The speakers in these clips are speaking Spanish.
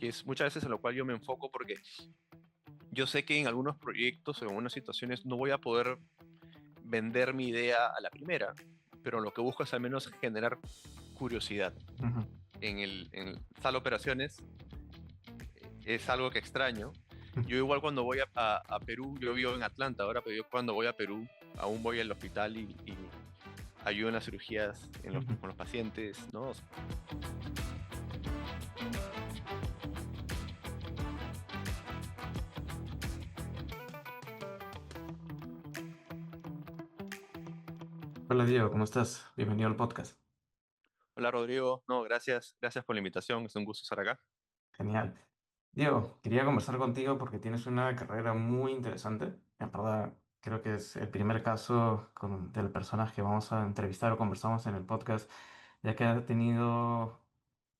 que es muchas veces en lo cual yo me enfoco porque yo sé que en algunos proyectos o en algunas situaciones no voy a poder vender mi idea a la primera, pero lo que busco es al menos generar curiosidad. Ujú. En sala operaciones es algo que extraño. Yo igual cuando voy a Perú, yo vivo en Atlanta ahora, pero yo cuando voy a Perú aún voy al hospital y ayudo en las cirugías Ujú. con los pacientes, ¿no? Hola Diego, ¿cómo estás? Bienvenido al podcast. Hola Rodrigo, no, gracias por la invitación, es un gusto estar acá. Genial. Diego, quería conversar contigo porque tienes una carrera muy interesante. En verdad, creo que es el primer caso del personaje que vamos a entrevistar o conversamos en el podcast, ya que ha tenido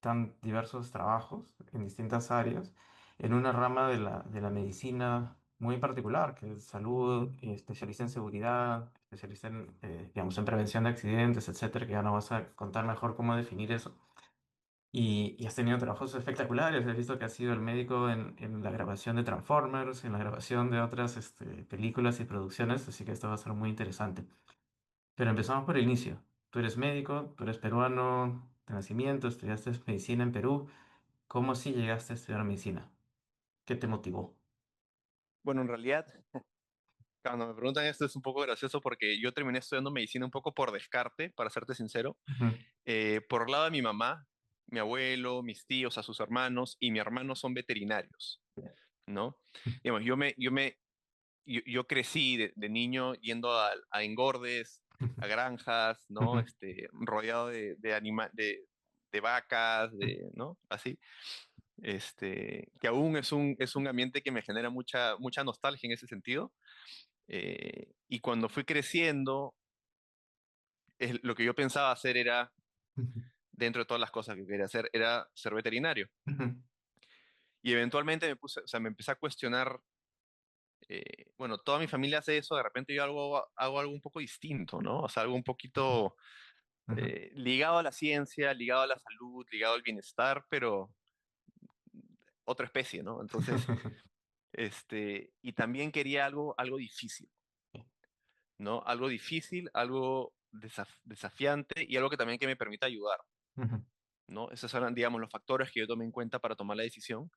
tan diversos trabajos en distintas áreas, en una rama de la medicina muy particular, que es salud, y especialista en seguridad, especialista en, digamos, en prevención de accidentes, etcétera, que ya nos vas a contar mejor cómo definir eso. Y has tenido trabajos espectaculares. He visto que has sido el médico en la grabación de Transformers, en la grabación de otras películas y producciones, así que esto va a ser muy interesante. Pero empezamos por el inicio. Tú eres médico, tú eres peruano de nacimiento, estudiaste medicina en Perú. ¿Cómo así llegaste a estudiar medicina? ¿Qué te motivó? Bueno, en realidad, cuando me preguntan esto es un poco gracioso porque yo terminé estudiando medicina un poco por descarte, para serte sincero. Ujú. Por el lado de mi mamá, mi abuelo, mis tíos, a sus hermanos y mi hermano son veterinarios, ¿no? Digamos, yo crecí de niño yendo a engordes, a granjas, ¿no? Ujú. Rodeado de vacas, ¿no? Así. Que aún es un ambiente que me genera mucha nostalgia en ese sentido. Y cuando fui creciendo, lo que yo pensaba hacer era, dentro de todas las cosas que quería hacer, era ser veterinario. Ujú. Y eventualmente o sea, me empecé a cuestionar, bueno, toda mi familia hace eso, de repente yo hago algo un poco distinto, ¿no? O sea, algo un poquito Ujú. ligado a la ciencia, ligado a la salud, ligado al bienestar, pero otra especie, ¿no? Entonces, y también quería algo difícil, ¿no? Algo difícil, algo desafiante y algo que también que me permita ayudar, Ujú. ¿no? Esos eran, digamos, los factores que yo tomé en cuenta para tomar la decisión.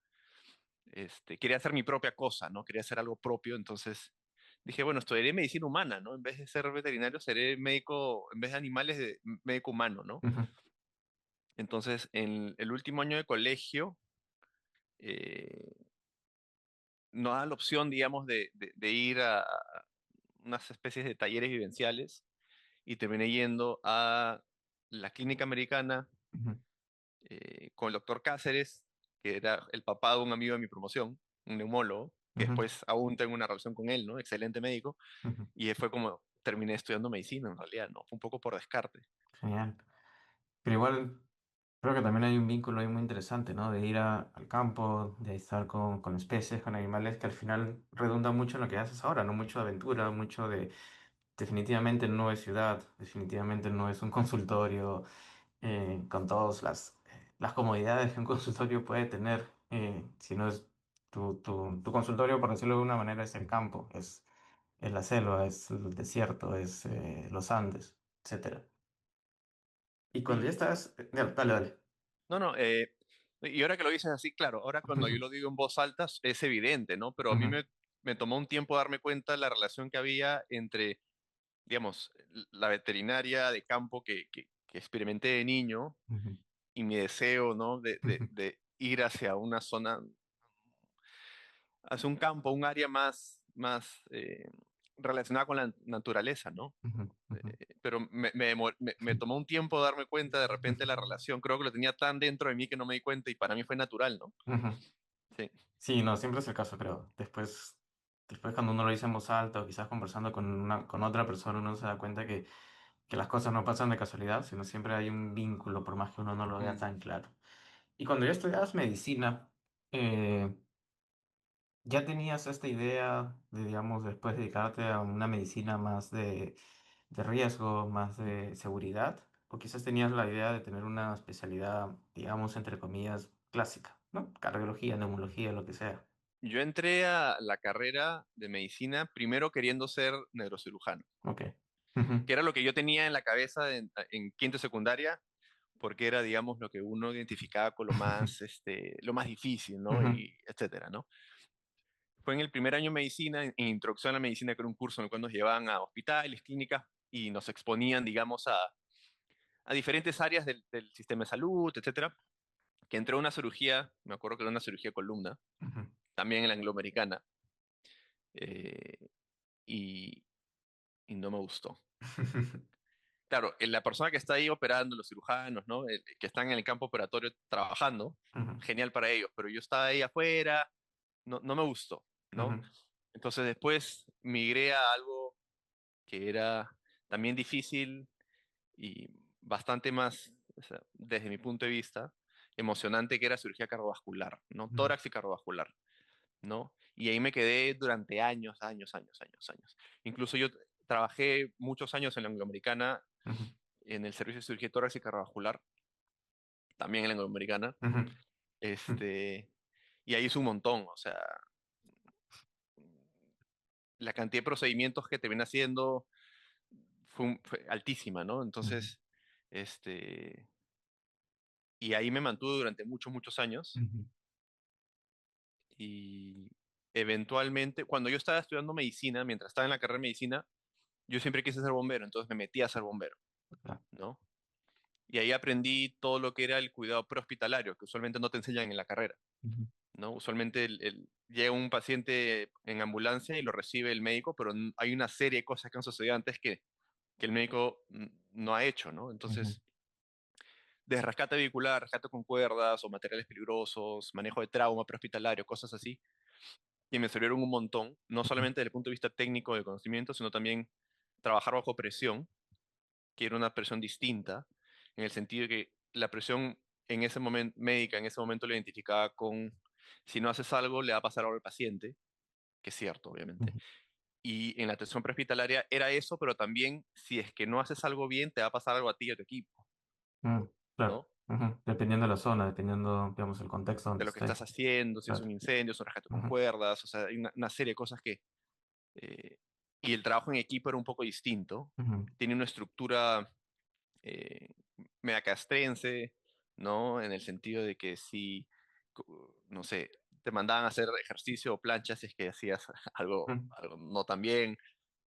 Quería hacer mi propia cosa, ¿no? Quería hacer algo propio, entonces dije, bueno, estudiaré medicina humana, ¿no? En vez de ser veterinario, seré médico, en vez de animales, médico humano, ¿no? Ujú. Entonces, en el último año de colegio, eh, nos da la opción, digamos, de ir a unas especies de talleres vivenciales y terminé yendo a la clínica americana Ujú. con el doctor Cáceres, que era el papá de un amigo de mi promoción, un neumólogo, que Ujú. después aún tengo una relación con él, ¿no? Excelente médico. Ujú. Y fue como terminé estudiando medicina, en realidad, ¿no? Fue un poco por descarte. Genial. Pero igual creo que también hay un vínculo ahí muy interesante, ¿no? De ir al campo, de estar con especies, con animales, que al final redunda mucho en lo que haces ahora, ¿no? Mucho de aventura, mucho de... Definitivamente no es ciudad, definitivamente no es un consultorio con todas las comodidades que un consultorio puede tener, sino es tu consultorio, por decirlo de una manera, es el campo, es la selva, es el desierto, es los Andes, etcétera. Y cuando ya Sí, estás... dale, dale. Dale. no, no, y ahora que lo dices así, claro, ahora cuando yo lo digo en voz alta es evidente, ¿no? Pero a mí Ujú. me tomó un tiempo darme cuenta de la relación que había entre, digamos, la veterinaria de campo que experimenté de niño Ujú. y mi deseo, ¿no? Ujú. De ir hacia una zona, hacia un campo, un área más relacionada con la naturaleza, ¿no? Ujú. Ujú. Pero me tomó un tiempo darme cuenta de repente de la relación. Creo que lo tenía tan dentro de mí que no me di cuenta y para mí fue natural, ¿no? Ujú. Sí. Sí, no, siempre es el caso, creo. Después cuando uno lo dice en voz alta o quizás conversando con otra persona, uno se da cuenta que las cosas no pasan de casualidad, sino siempre hay un vínculo, por más que uno no lo vea Mm. tan claro. Y cuando ya estudiabas medicina, eh, ¿ya tenías esta idea de, digamos, después dedicarte a una medicina más de riesgo, más de seguridad? ¿O quizás tenías la idea de tener una especialidad, digamos, entre comillas, clásica? ¿no? Cardiología, neumología, lo que sea. Yo entré a la carrera de medicina primero queriendo ser neurocirujano, Ok. Ujú, que era lo que yo tenía en la cabeza en quinto de secundaria, porque era, digamos, lo que uno identificaba con lo más difícil, ¿no? ujú, Y etcétera, ¿no? Fue en el primer año de medicina, en Introducción a la Medicina, que era un curso en el cual nos llevaban a hospitales, clínicas, y nos exponían, digamos, a diferentes áreas del sistema de salud, etcétera, que entró una cirugía, me acuerdo que era una cirugía de columna, ujú. también en la angloamericana, eh, y, y no me gustó. Claro, la persona que está ahí operando, los cirujanos, ¿no? Que están en el campo operatorio trabajando, Ujú, genial para ellos, pero yo estaba ahí afuera, no me gustó, ¿no? ujú, Entonces después migré a algo que era también difícil y bastante más, o sea, desde mi punto de vista, emocionante, que era cirugía cardiovascular, ¿no? ujú, Tórax y cardiovascular, ¿no? Y ahí me quedé durante años, años, años, años, años. Incluso yo trabajé muchos años en la angloamericana ujú, en el servicio de cirugía tórax y cardiovascular, también en la angloamericana, ujú, ujú, este, y ahí hice un montón, o sea, la cantidad de procedimientos que te ven haciendo fue altísima, ¿no? ujú, Entonces, este, y ahí me mantuve durante muchos, muchos años, ujú. y eventualmente, cuando yo estaba estudiando medicina, mientras estaba en la carrera de medicina, yo siempre quise ser bombero, entonces me metí a ser bombero, Ah, ¿no? Y ahí aprendí todo lo que era el cuidado prehospitalario, que usualmente no te enseñan en la carrera, ujú, ¿no? Usualmente llega un paciente en ambulancia y lo recibe el médico, pero hay una serie de cosas que han sucedido antes que el médico no ha hecho, ¿no? ujú, Entonces, de rescate vehicular, rescate con cuerdas o materiales peligrosos, manejo de trauma prehospitalario, cosas así, que me sirvieron un montón, no ujú, solamente desde el punto de vista técnico de conocimiento, sino también trabajar bajo presión, que era una presión distinta, en el sentido de que la presión en ese momento médica, en ese momento lo identificaba con, si no haces algo, le va a pasar algo al paciente, que es cierto, obviamente. ujú. Y en la atención prehospitalaria era eso, pero también si es que no haces algo bien, te va a pasar algo a ti y a tu equipo, Mm, claro. ¿no? Ujú. Dependiendo de la zona, dependiendo, digamos, el contexto donde De lo que esté. estás haciendo, si es Claro. un incendio, es un rescate con Ujú, cuerdas, o sea, hay una serie de cosas que... eh, y el trabajo en equipo era un poco distinto. ujú, Tiene una estructura eh, media castrense, ¿no? En el sentido de que si, no sé, te mandaban a hacer ejercicio o plancha si es que hacías ujú, algo no tan bien,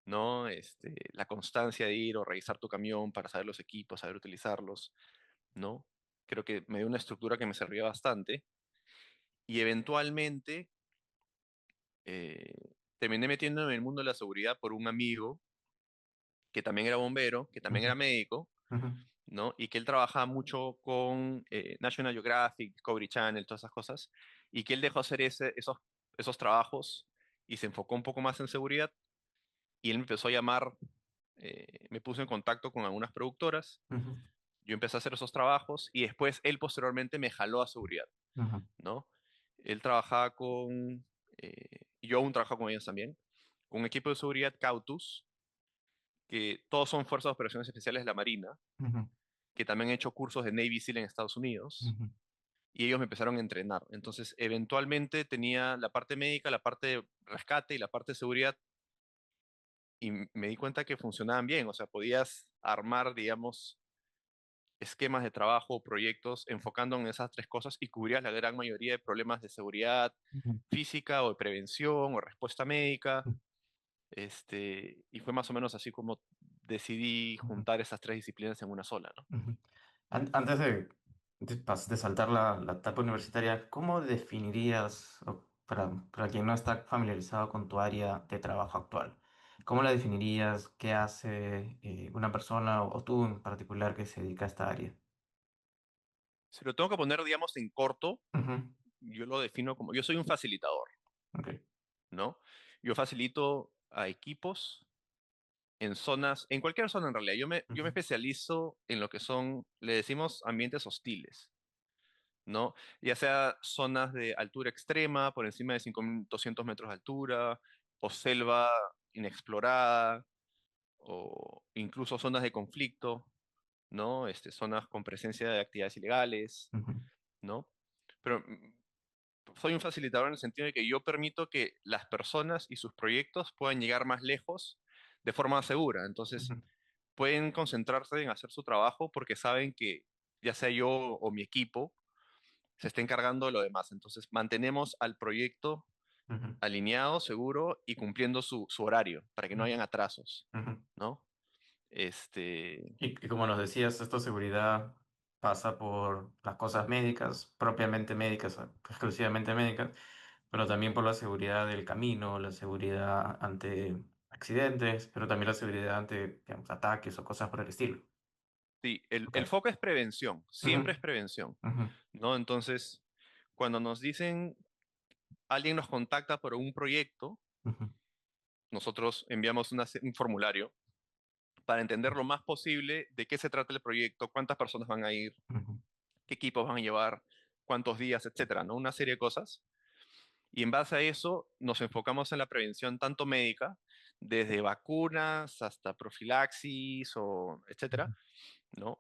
¿no? La constancia de ir o revisar tu camión para saber los equipos, saber utilizarlos, ¿no? Creo que me dio una estructura que me servía bastante y eventualmente terminé metiéndome en el mundo de la seguridad por un amigo que también era bombero, que también ujú, era médico, ujú, ¿no? Y que él trabajaba mucho con National Geographic, Discovery Channel, todas esas cosas, y que él dejó hacer esos trabajos y se enfocó un poco más en seguridad, y él me empezó a llamar, me puso en contacto con algunas productoras, ujú, yo empecé a hacer esos trabajos, y después él posteriormente me jaló a seguridad, ujú, ¿no? Él trabajaba y yo aún trabajo con ellos también, con un equipo de seguridad Cautus, que todos son Fuerzas de Operaciones Especiales de la Marina, ujú, que también he hecho cursos de Navy SEAL en Estados Unidos, ujú, y ellos me empezaron a entrenar. Entonces, eventualmente tenía la parte médica, la parte de rescate y la parte de seguridad, y me di cuenta que funcionaban bien. O sea, podías armar, digamos, esquemas de trabajo o proyectos enfocando en esas tres cosas y cubrías la gran mayoría de problemas de seguridad ujú, física o de prevención o respuesta médica. ujú, Y fue más o menos así como decidí ujú. juntar esas tres disciplinas en una sola, ¿no? Ujú. Antes de saltar la etapa universitaria, ¿cómo definirías, o para quien no está familiarizado con tu área de trabajo actual, cómo la definirías? ¿Qué hace una persona o tú en particular que se dedica a esta área? Si lo tengo que poner, digamos, en corto, Ujú, yo lo defino como, yo soy un facilitador, ok, ¿no? Yo facilito a equipos en zonas, en cualquier zona en realidad. Yo me ujú, especializo en lo que son, le decimos ambientes hostiles, ¿no? Ya sea zonas de altura extrema, por encima de 5.200 metros de altura, o selva inexplorada, o incluso zonas de conflicto, ¿no? Zonas con presencia de actividades ilegales, ujú, ¿no? Pero soy un facilitador en el sentido de que yo permito que las personas y sus proyectos puedan llegar más lejos de forma segura. Entonces, Ujú, pueden concentrarse en hacer su trabajo porque saben que ya sea yo o mi equipo se está encargando de lo demás. Entonces, mantenemos al proyecto ujú, alineado, seguro y cumpliendo su horario para que no ujú, hayan atrasos, ujú. ¿no? Este, Y como nos decías, esta seguridad pasa por las cosas médicas, propiamente médicas, exclusivamente médicas, pero también por la seguridad del camino, la seguridad ante accidentes, pero también la seguridad ante, digamos, ataques o cosas por el estilo. sí, el Okay. foco es prevención, Ujú, siempre es prevención, ujú, ¿no? Entonces, cuando nos dicen, alguien nos contacta por un proyecto, ujú, nosotros enviamos un formulario para entender lo más posible de qué se trata el proyecto, cuántas personas van a ir, ujú, qué equipos van a llevar, cuántos días, etcétera, ¿no? Una serie de cosas. Y en base a eso nos enfocamos en la prevención tanto médica, desde vacunas hasta profilaxis o etcétera, ¿no?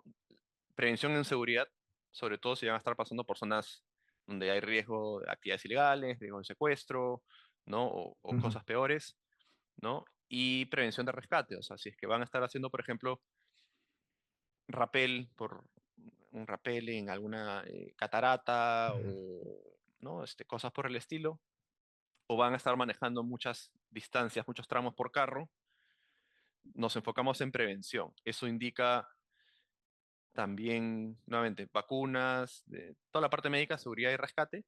Prevención en seguridad, sobre todo si van a estar pasando por zonas donde hay riesgo de actividades ilegales, riesgo de secuestro, ¿no? O ujú, cosas peores, ¿no? Y prevención de rescate, o sea, si es que van a estar haciendo, por ejemplo, rappel, un rappel en alguna catarata ujú, o, ¿no? Cosas por el estilo, o van a estar manejando muchas distancias, muchos tramos por carro, nos enfocamos en prevención. Eso indica también, nuevamente, vacunas, toda la parte médica, seguridad y rescate,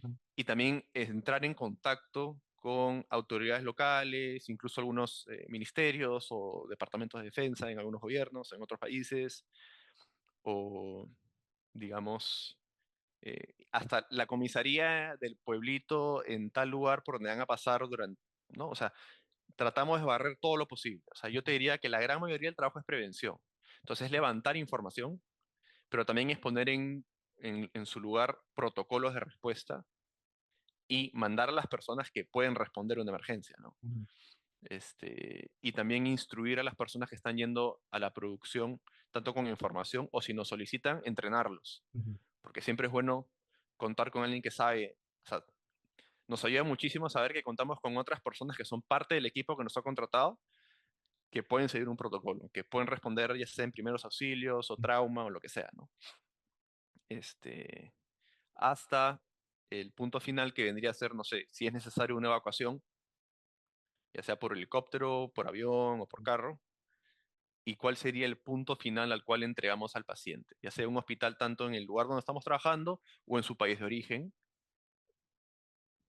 ujú, y también entrar en contacto con autoridades locales, incluso algunos ministerios o departamentos de defensa en algunos gobiernos, en otros países, o digamos, hasta la comisaría del pueblito en tal lugar por donde van a pasar durante, ¿no? O sea, tratamos de barrer todo lo posible. O sea, yo te diría que la gran mayoría del trabajo es prevención. Entonces, levantar información, pero también es poner en su lugar protocolos de respuesta y mandar a las personas que pueden responder a una emergencia, ¿no? ujú, Y también instruir a las personas que están yendo a la producción, tanto con información o si nos solicitan, entrenarlos. ujú. Porque siempre es bueno contar con alguien que sabe. O sea, nos ayuda muchísimo saber que contamos con otras personas que son parte del equipo que nos ha contratado, que pueden seguir un protocolo, que pueden responder ya sea en primeros auxilios o trauma o lo que sea, ¿no? Este, hasta el punto final que vendría a ser, no sé, si es necesario una evacuación, ya sea por helicóptero, por avión o por carro, y cuál sería el punto final al cual entregamos al paciente, ya sea un hospital tanto en el lugar donde estamos trabajando o en su país de origen,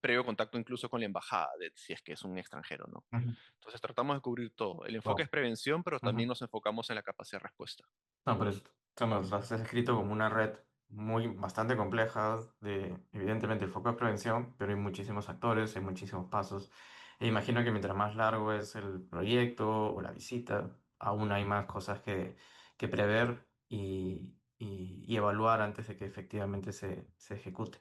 previo contacto incluso con la embajada, si es que es un extranjero, ¿no? Ujú. Entonces tratamos de cubrir todo. El enfoque Wow. es prevención, pero también Ujú. nos enfocamos en la capacidad de respuesta. No, pero esto nos lo has escrito como una red muy bastante compleja de, evidentemente, el foco de prevención, pero hay muchísimos actores, hay muchísimos pasos. E imagino que mientras más largo es el proyecto o la visita, aún hay más cosas que prever y evaluar antes de que efectivamente se ejecute.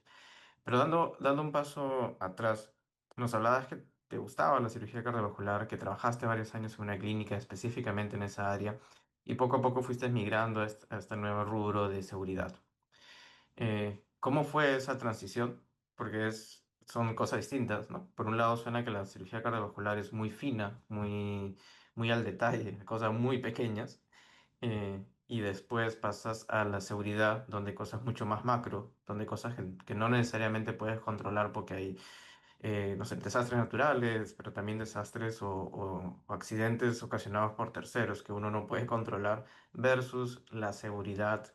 Pero dando un paso atrás, nos hablabas que te gustaba la cirugía cardiovascular, que trabajaste varios años en una clínica específicamente en esa área y poco a poco fuiste migrando a este nuevo rubro de seguridad. ¿Cómo fue esa transición? Porque son cosas distintas, ¿no? Por un lado suena que la cirugía cardiovascular es muy fina, muy al detalle, cosas muy pequeñas, y después pasas a la seguridad, donde hay cosas mucho más macro, donde hay cosas que no necesariamente puedes controlar porque hay, no sé, desastres naturales, pero también desastres o accidentes ocasionados por terceros que uno no puede controlar, versus la seguridad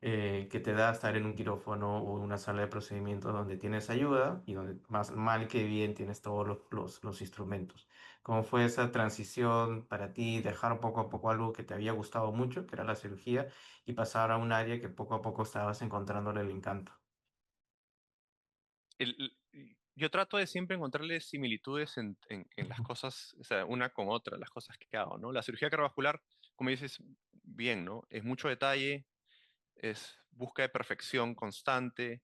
que te da estar en un quirófano o una sala de procedimientos donde tienes ayuda y donde más mal que bien tienes todos los instrumentos. ¿Cómo fue esa transición para ti, dejar poco a poco algo que te había gustado mucho, que era la cirugía, y pasar a un área que poco a poco estabas encontrándole el encanto? Yo trato de siempre encontrarle similitudes en las Ujú, cosas, o sea, una con otra, las cosas que hago, ¿no? La cirugía cardiovascular, como dices, bien, ¿no? Es mucho detalle, es busca de perfección constante,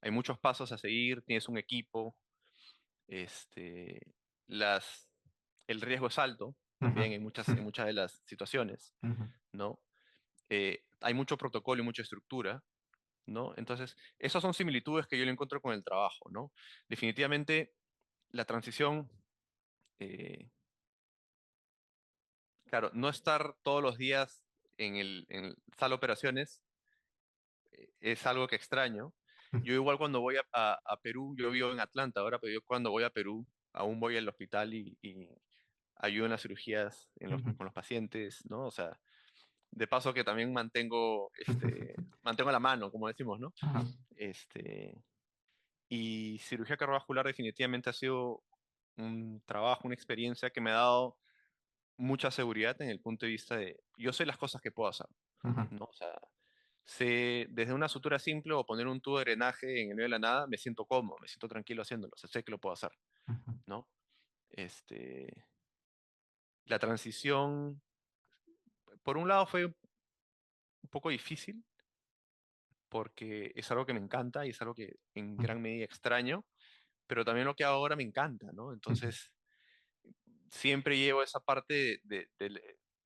hay muchos pasos a seguir, tienes un equipo, este, las, el riesgo es alto ujú, también en muchas de las situaciones, ujú, ¿no? Hay mucho protocolo y mucha estructura, ¿no? Entonces, esas son similitudes que yo le encuentro con el trabajo, ¿no? Definitivamente, la transición, eh, claro, no estar todos los días en sala de operaciones es algo que extraño. Yo igual cuando voy a Perú, yo vivo en Atlanta ahora, pero yo cuando voy a Perú, aún voy al hospital y ayudo en las cirugías Ujú. con los pacientes, ¿no? O sea, de paso que también mantengo la mano, como decimos, ¿no? Ajá, Este, y cirugía cardiovascular definitivamente ha sido un trabajo, una experiencia que me ha dado mucha seguridad en el punto de vista de, yo sé las cosas que puedo hacer, ujú, ¿no? O sea, sé desde una sutura simple o poner un tubo de drenaje en el medio de la nada, me siento cómodo, me siento tranquilo haciéndolo, o sea, sé que lo puedo hacer, ujú, ¿no? Este, la transición, por un lado fue un poco difícil porque es algo que me encanta y es algo que en ujú, gran medida extraño, pero también lo que hago ahora me encanta, ¿no? ujú, Entonces, siempre llevo esa parte de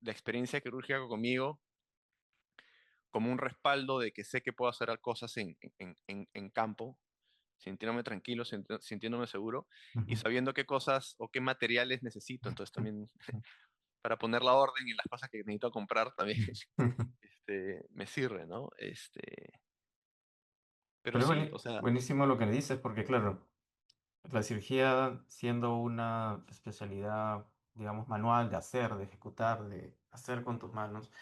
la experiencia quirúrgica conmigo como un respaldo de que sé que puedo hacer cosas en campo, sintiéndome tranquilo, sintiéndome seguro y ujú, sabiendo qué cosas o qué materiales necesito. Entonces ujú, también para poner la orden y las cosas que necesito comprar también ujú. me sirve, ¿no? Pero Pero es sí, o sea, buenísimo lo que me dices, porque claro, la cirugía siendo una especialidad, digamos, manual de hacer, de ejecutar, de hacer con tus manos,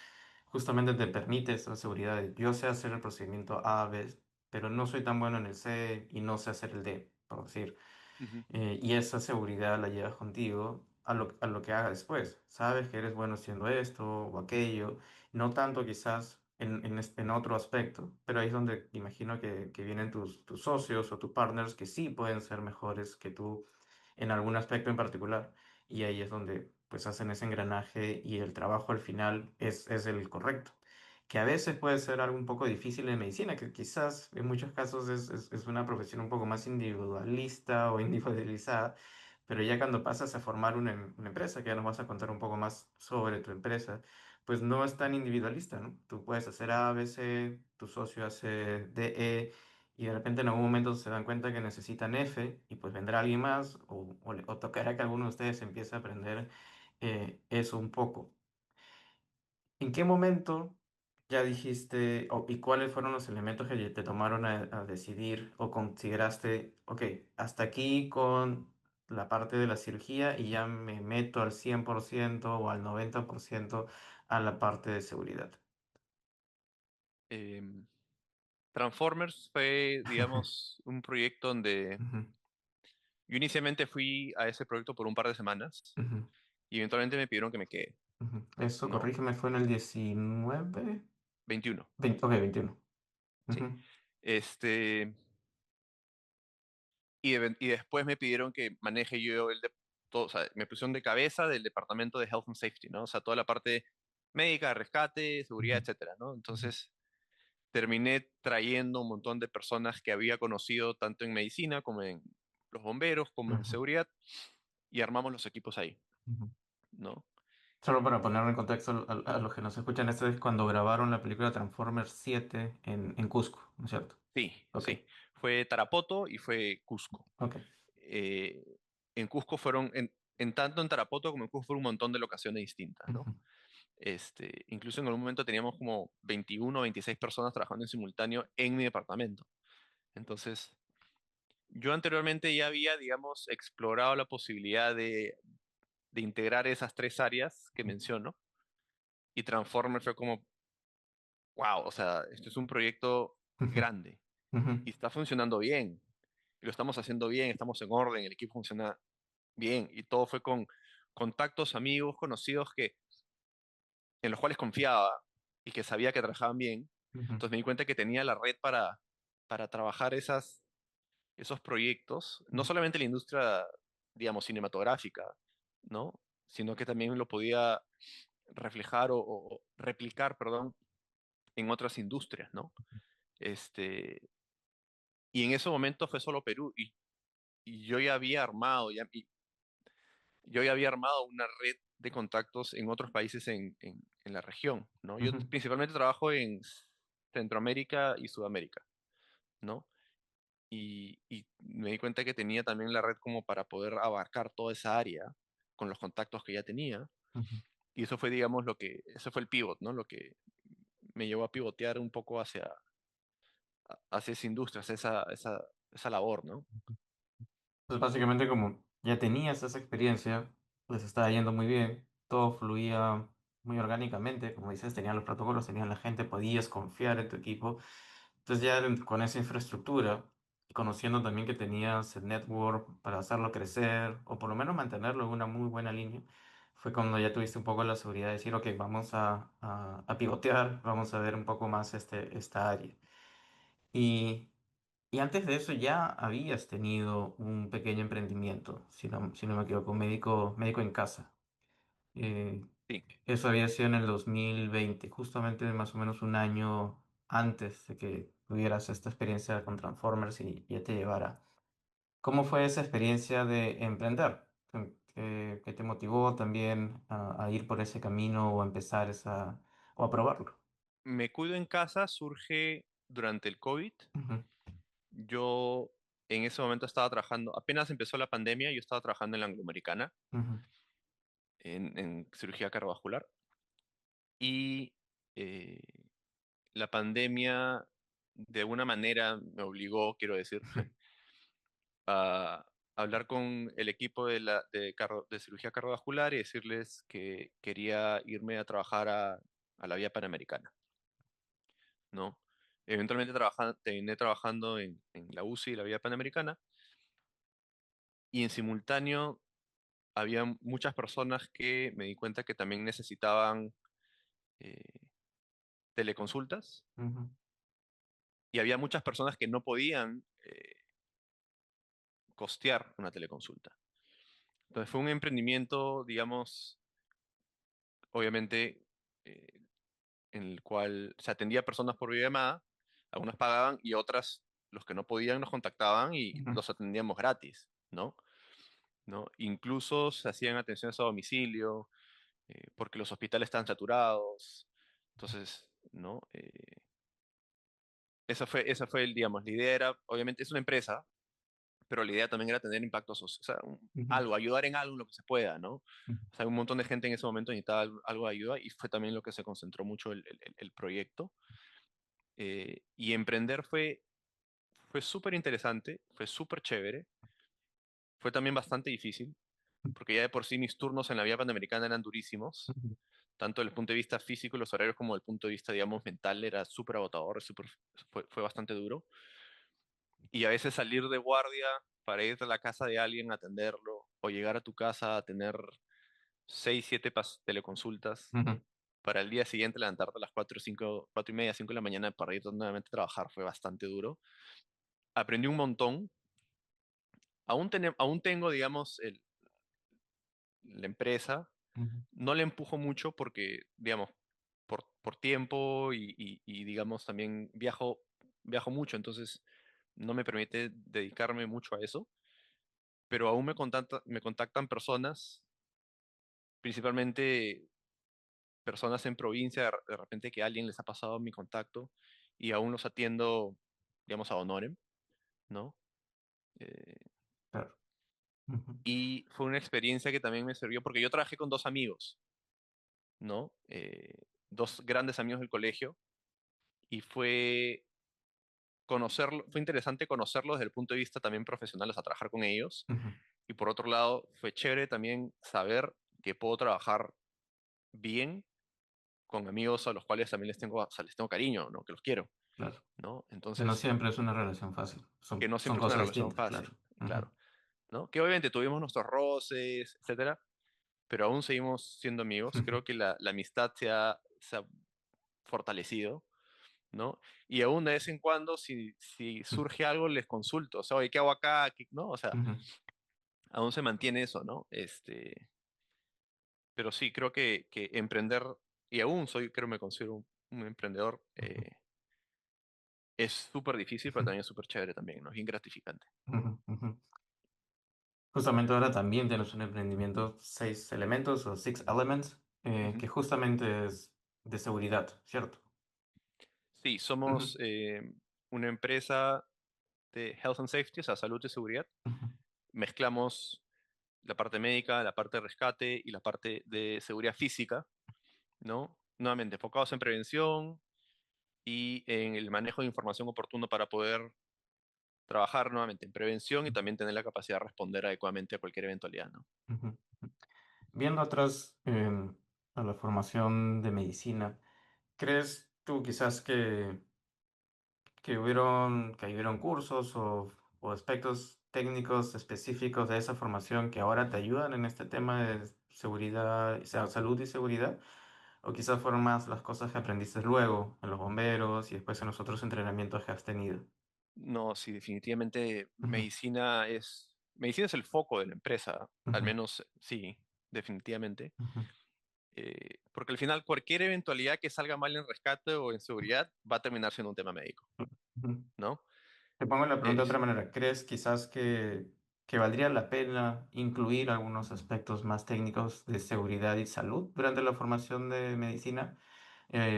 justamente te permite esa seguridad de yo sé hacer el procedimiento A, B, pero no soy tan bueno en el C y no sé hacer el D, por decir. ujú, Y esa seguridad la llevas contigo a lo que hagas después. Sabes que eres bueno haciendo esto o aquello, no tanto quizás en otro aspecto, pero ahí es donde imagino que vienen tus socios o tus partners que sí pueden ser mejores que tú en algún aspecto en particular. Y ahí es donde pues hacen ese engranaje y el trabajo al final es el correcto. Que a veces puede ser algo un poco difícil en medicina, que quizás en muchos casos es una profesión un poco más individualista o individualizada, pero ya cuando pasas a formar una empresa, que ya nos vas a contar un poco más sobre tu empresa, pues no es tan individualista, ¿no? Tú puedes hacer A, B, C, tu socio hace D, E, y de repente en algún momento se dan cuenta que necesitan F, y pues vendrá alguien más, o tocará que alguno de ustedes empiece a aprender eso un poco. ¿En qué momento ya dijiste, y cuáles fueron los elementos que te tomaron a decidir o consideraste, ok, hasta aquí con la parte de la cirugía y ya me meto al 100% o al 90% a la parte de seguridad? em, Transformers fue, digamos, un proyecto donde Ujú, yo inicialmente fui a ese proyecto por un par de semanas ujú, y eventualmente me pidieron que me quede, ujú. Eso, ¿no? corrígeme, fue en el 19, 21, 20, ok, 21. sí. Ujú, Este, y después me pidieron que maneje yo todo, o sea, me pusieron de cabeza del departamento de Health and Safety, ¿no? O sea, toda la parte médica, rescate, seguridad, ujú, etcétera, ¿no? ujú, Entonces, terminé trayendo un montón de personas que había conocido tanto en medicina como en los bomberos, como en ujú, seguridad, y armamos los equipos ahí, ujú. ¿no? Solo para ponerlo en contexto a los que nos escuchan, esto es cuando grabaron la película Transformers 7 en Cusco, ¿no es cierto? Sí, Ok, sí. Fue Tarapoto y fue Cusco. ok. Eh, en Cusco fueron, en tanto en Tarapoto como en Cusco fueron un montón de locaciones distintas, ¿no? Ujú, Incluso en algún momento teníamos como 21 o 26 personas trabajando en simultáneo en mi departamento. Entonces, yo anteriormente ya había, digamos, explorado la posibilidad de integrar esas tres áreas que menciono y Transformer fue como, wow, o sea, esto es un proyecto ujú, grande ujú, y está funcionando bien. Y lo estamos haciendo bien, estamos en orden, el equipo funciona bien y todo fue con contactos, amigos, conocidos en los cuales confiaba y que sabía que trabajaban bien. ujú, Entonces me di cuenta que tenía la red para trabajar esos proyectos, no ujú, solamente en la industria, digamos, cinematográfica, ¿no? Sino que también lo podía reflejar o replicar, perdón, en otras industrias, ¿no? Este, y en ese momento fue solo Perú y yo ya había armado, yo ya había armado una red de contactos en otros países en la región, ¿no? Yo ujú, principalmente trabajo en Centroamérica y Sudamérica, ¿no? Y me di cuenta que tenía también la red como para poder abarcar toda esa área con los contactos que ya tenía. ujú. Y eso fue, digamos, eso fue el pivot, ¿no? Lo que me llevó a pivotear un poco hacia esa industria, hacia esa labor, ¿no? Pues básicamente como ya tenías esa experiencia, pues estaba yendo muy bien, todo fluía muy orgánicamente, como dices, tenían los protocolos, tenían la gente, podías confiar en tu equipo. Entonces ya con esa infraestructura, y conociendo también que tenías el network para hacerlo crecer, o por lo menos mantenerlo en una muy buena línea, fue cuando ya tuviste un poco la seguridad de decir, ok, vamos a pivotear, vamos a ver un poco más esta área. Y y antes de eso ya habías tenido un pequeño emprendimiento, si no me equivoco, médico en casa. Eh, Sí, Eso había sido en el 2020, justamente más o menos un año antes de que tuvieras esta experiencia con Transformers y ya te llevara. ¿Cómo fue esa experiencia de emprender? ¿Qué te motivó también a ir por ese camino o a empezar o a probarlo? Me Cuido en Casa surge durante el COVID. Ujú, Yo en ese momento estaba trabajando, apenas empezó la pandemia, yo estaba trabajando en la Angloamericana, ujú, en cirugía cardiovascular. Y eh, la pandemia de alguna manera me obligó, quiero decir, a hablar con el equipo de cirugía cardiovascular y decirles que quería irme a trabajar a la vía panamericana, ¿no? Eventualmente terminé trabajando en la UCI, la vía panamericana, y en simultáneo había muchas personas que me di cuenta que también necesitaban eh, teleconsultas, ujú, y había muchas personas que no podían costear una teleconsulta. Entonces fue un emprendimiento, digamos, obviamente, eh, en el cual se atendía a personas por videollamada, algunas pagaban y otras, los que no podían, nos contactaban y ujú, los atendíamos gratis, ¿no? ¿No? Incluso se hacían atenciones a domicilio, porque los hospitales están saturados. Entonces, ¿no? Esa fue digamos, la idea era, obviamente es una empresa, pero la idea también era tener impacto social, o sea, ujú, algo, ayudar en algo en lo que se pueda, ¿no? ujú, O sea, un montón de gente en ese momento necesitaba algo de ayuda y fue también lo que se concentró mucho el proyecto. Y emprender fue súper interesante, fue súper chévere, fue también bastante difícil, porque ya de por sí mis turnos en la vía panamericana eran durísimos, ujú. tanto desde el punto de vista físico, los horarios, como desde el punto de vista, digamos, mental, era súper agotador, fue bastante duro. Y a veces salir de guardia para ir a la casa de alguien a atenderlo, o llegar a tu casa a tener 6, 7 teleconsultas, Ujú. para el día siguiente levantarte a las 4:30, 5 de la mañana para ir nuevamente a trabajar, fue bastante duro. Aprendí un montón. Aún tengo, digamos, la empresa. Ujú, No le empujo mucho porque, digamos, por tiempo y, digamos, también viajo mucho, entonces no me permite dedicarme mucho a eso. Pero aún me contactan personas, principalmente personas en provincia, de repente que alguien les ha pasado mi contacto y aún los atiendo, digamos, a honorem, ¿no? Eh, claro. Ujú, y fue una experiencia que también me sirvió porque yo trabajé con dos amigos, ¿no? Dos grandes amigos del colegio, y fue interesante conocerlos desde el punto de vista también profesional, o sea, trabajar con ellos. ujú, Y por otro lado, fue chévere también saber que puedo trabajar bien con amigos a los cuales también o sea, les tengo cariño, ¿no? Que los quiero, claro. ¿no? Que no Entonces, siempre es una relación fácil. que no Son siempre es una cosas relación distintas, claro. fácil, Ujú, claro, ¿no? Que obviamente tuvimos nuestros roces, etcétera, pero aún seguimos siendo amigos. ujú, Creo que la amistad se ha fortalecido, ¿no? Y aún de vez en cuando, si surge algo, les consulto, o sea, oye, ¿qué hago acá? ¿No? O sea, ujú, aún se mantiene eso, ¿no? Pero sí, creo que emprender, y aún creo me considero un emprendedor, es súper difícil, pero ujú, también es súper chévere también, ¿no? Es bien gratificante. ujú, ujú. Justamente ahora también tienes un emprendimiento, Seis Elementos o Six Elements, Ujú. que justamente es de seguridad, ¿cierto? Sí, Ujú, somos una empresa de Health and Safety, o sea, salud y seguridad. ujú, Mezclamos la parte médica, la parte de rescate y la parte de seguridad física, ¿no? Nuevamente, enfocados en prevención y en el manejo de información oportuno para poder trabajar nuevamente en prevención y también tener la capacidad de responder adecuadamente a cualquier eventualidad, ¿no? ujú. Viendo atrás a la formación de medicina, ¿crees tú quizás que hubieron cursos o aspectos técnicos específicos de esa formación que ahora te ayudan en este tema de seguridad, o sea, salud y seguridad? ¿O quizás fueron más las cosas que aprendiste luego en los bomberos y después en los otros entrenamientos que has tenido? No, sí, definitivamente Ujú, medicina es el foco de la empresa, al ujú, menos sí, definitivamente. ujú, Porque al final cualquier eventualidad que salga mal en rescate o en seguridad va a terminar siendo un tema médico, ujú. ¿no? Te pongo la pregunta de otra Es, manera. ¿Crees quizás que valdría la pena incluir algunos aspectos más técnicos de seguridad y salud durante la formación de medicina?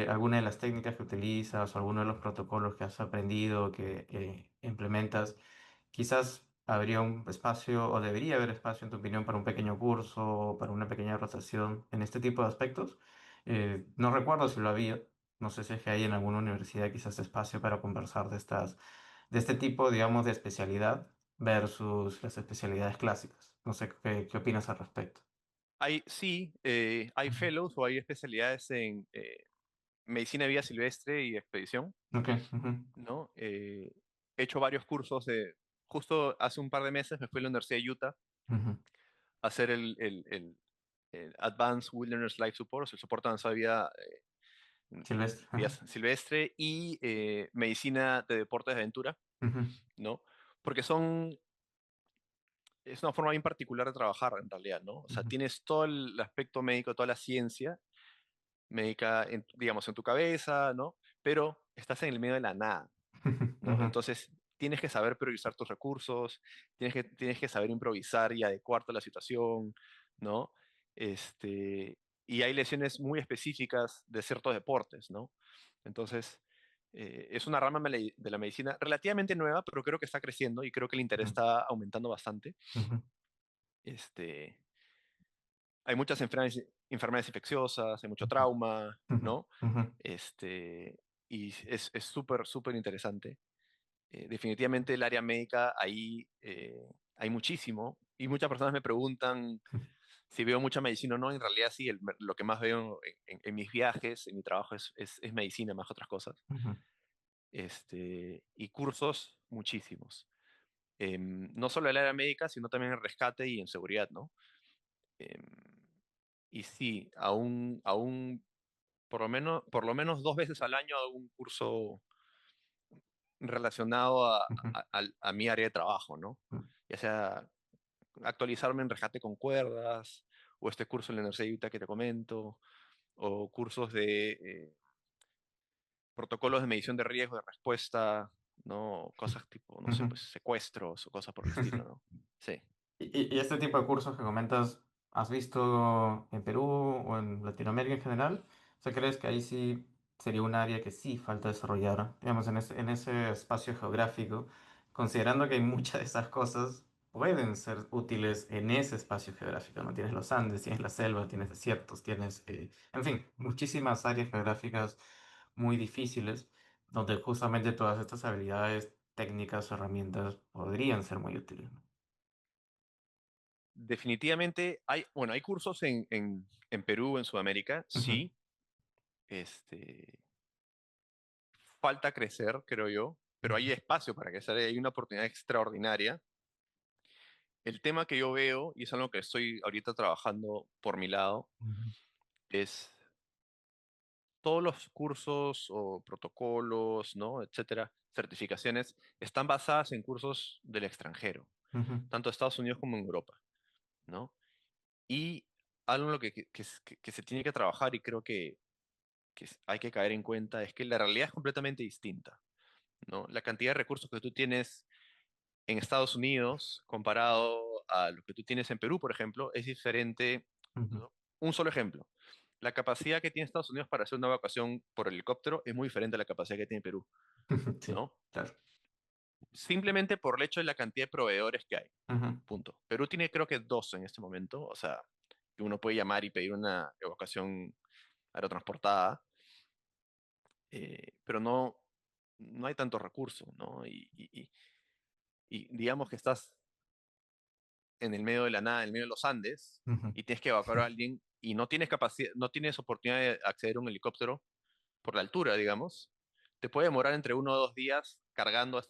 ¿Alguna de las técnicas que utilizas o alguno de los protocolos que has aprendido, que implementas? Quizás habría un espacio o debería haber espacio, en tu opinión, para un pequeño curso o para una pequeña rotación en este tipo de aspectos. No recuerdo si lo había. No sé si es que hay en alguna universidad quizás espacio para conversar de este tipo, digamos, de especialidad versus las especialidades clásicas. No sé qué opinas al respecto. sí, hay Ujú. fellows o hay especialidades en medicina de vida silvestre y expedición, Ok. Ujú, ¿no? He hecho varios cursos justo hace un par de meses me fui a la Universidad de Utah ujú. a hacer el Advanced Wilderness Life Support, o sea, el soporte avanzado de vida, Silvestre. vida Ajá. silvestre y medicina de deportes de aventura, Ujú, ¿no? Porque es una forma bien particular de trabajar en realidad, ¿no? O sea, ujú, tienes todo el aspecto médico, toda la ciencia médica, digamos, en tu cabeza, ¿no? Pero estás en el medio de la nada, ¿no? ujú, Entonces, tienes que saber priorizar tus recursos, tienes que saber improvisar y adecuarte a la situación, ¿no? Este, y hay lesiones muy específicas de ciertos deportes, ¿no? Entonces, es una rama de la medicina relativamente nueva, pero creo que está creciendo y creo que el interés ujú, está aumentando bastante. ujú, Este, hay muchas enfermedades infecciosas, hay mucho ujú, trauma, ujú, ¿no? ujú, Y es súper, súper interesante. Definitivamente el área médica ahí hay muchísimo y muchas personas me preguntan si veo mucha medicina o no. En realidad sí, lo que más veo en mis viajes, en mi trabajo es medicina más que otras cosas. ujú, Y cursos, muchísimos. No solo en el área médica, sino también en rescate y en seguridad, ¿no? Em, y sí, aún por lo menos 2 veces al año hago un curso relacionado ujú, a mi área de trabajo, ¿no? ujú. Ya sea actualizarme en rescate con cuerdas, o este curso en la Universidad de Utah que te comento, o cursos de protocolos de medición de riesgo de respuesta, ¿no? Cosas tipo, no sé, Ujú. pues secuestros o cosas por el estilo, ¿no? Sí. Y este tipo de cursos que comentas, ¿has visto en Perú o en Latinoamérica en general? O sea, ¿crees que ahí sí sería un área que sí falta desarrollar, digamos, en ese espacio geográfico, considerando que hay muchas de esas cosas pueden ser útiles en ese espacio geográfico, ¿no? Tienes los Andes, tienes la selva, tienes desiertos, tienes, en fin, muchísimas áreas geográficas muy difíciles, donde justamente todas estas habilidades técnicas o herramientas podrían ser muy útiles, ¿no? Definitivamente bueno, hay cursos en Perú, en Sudamérica, Ujú, sí. Este, falta crecer, creo yo, pero ujú. hay espacio para crecer, hay una oportunidad extraordinaria. El tema que yo veo, y es algo que estoy ahorita trabajando por mi lado, Ujú, es todos los cursos o protocolos, ¿no? Etcétera, certificaciones, están basadas en cursos del extranjero, ujú, tanto en Estados Unidos como en Europa, ¿no? Y algo en lo que se tiene que trabajar y creo que hay que caer en cuenta es que la realidad es completamente distinta, ¿no? La cantidad de recursos que tú tienes en Estados Unidos comparado a lo que tú tienes en Perú, por ejemplo, es diferente. ujú, ¿No? Un solo ejemplo. la capacidad que tiene Estados Unidos para hacer una evacuación por helicóptero es muy diferente a la capacidad que tiene Perú, Sí, ¿no? claro. Simplemente por el hecho de la cantidad de proveedores que hay, Ujú, punto. Perú tiene creo que dos en este momento, o sea, que uno puede llamar y pedir una evacuación aerotransportada, pero no hay tantos recursos, ¿no? Y digamos que estás en el medio de la nada, en el medio de los Andes, ujú, y tienes que evacuar a alguien y no tienes capacidad, no tienes oportunidad de acceder a un helicóptero por la altura, digamos, te puede demorar entre 1 o 2 días cargando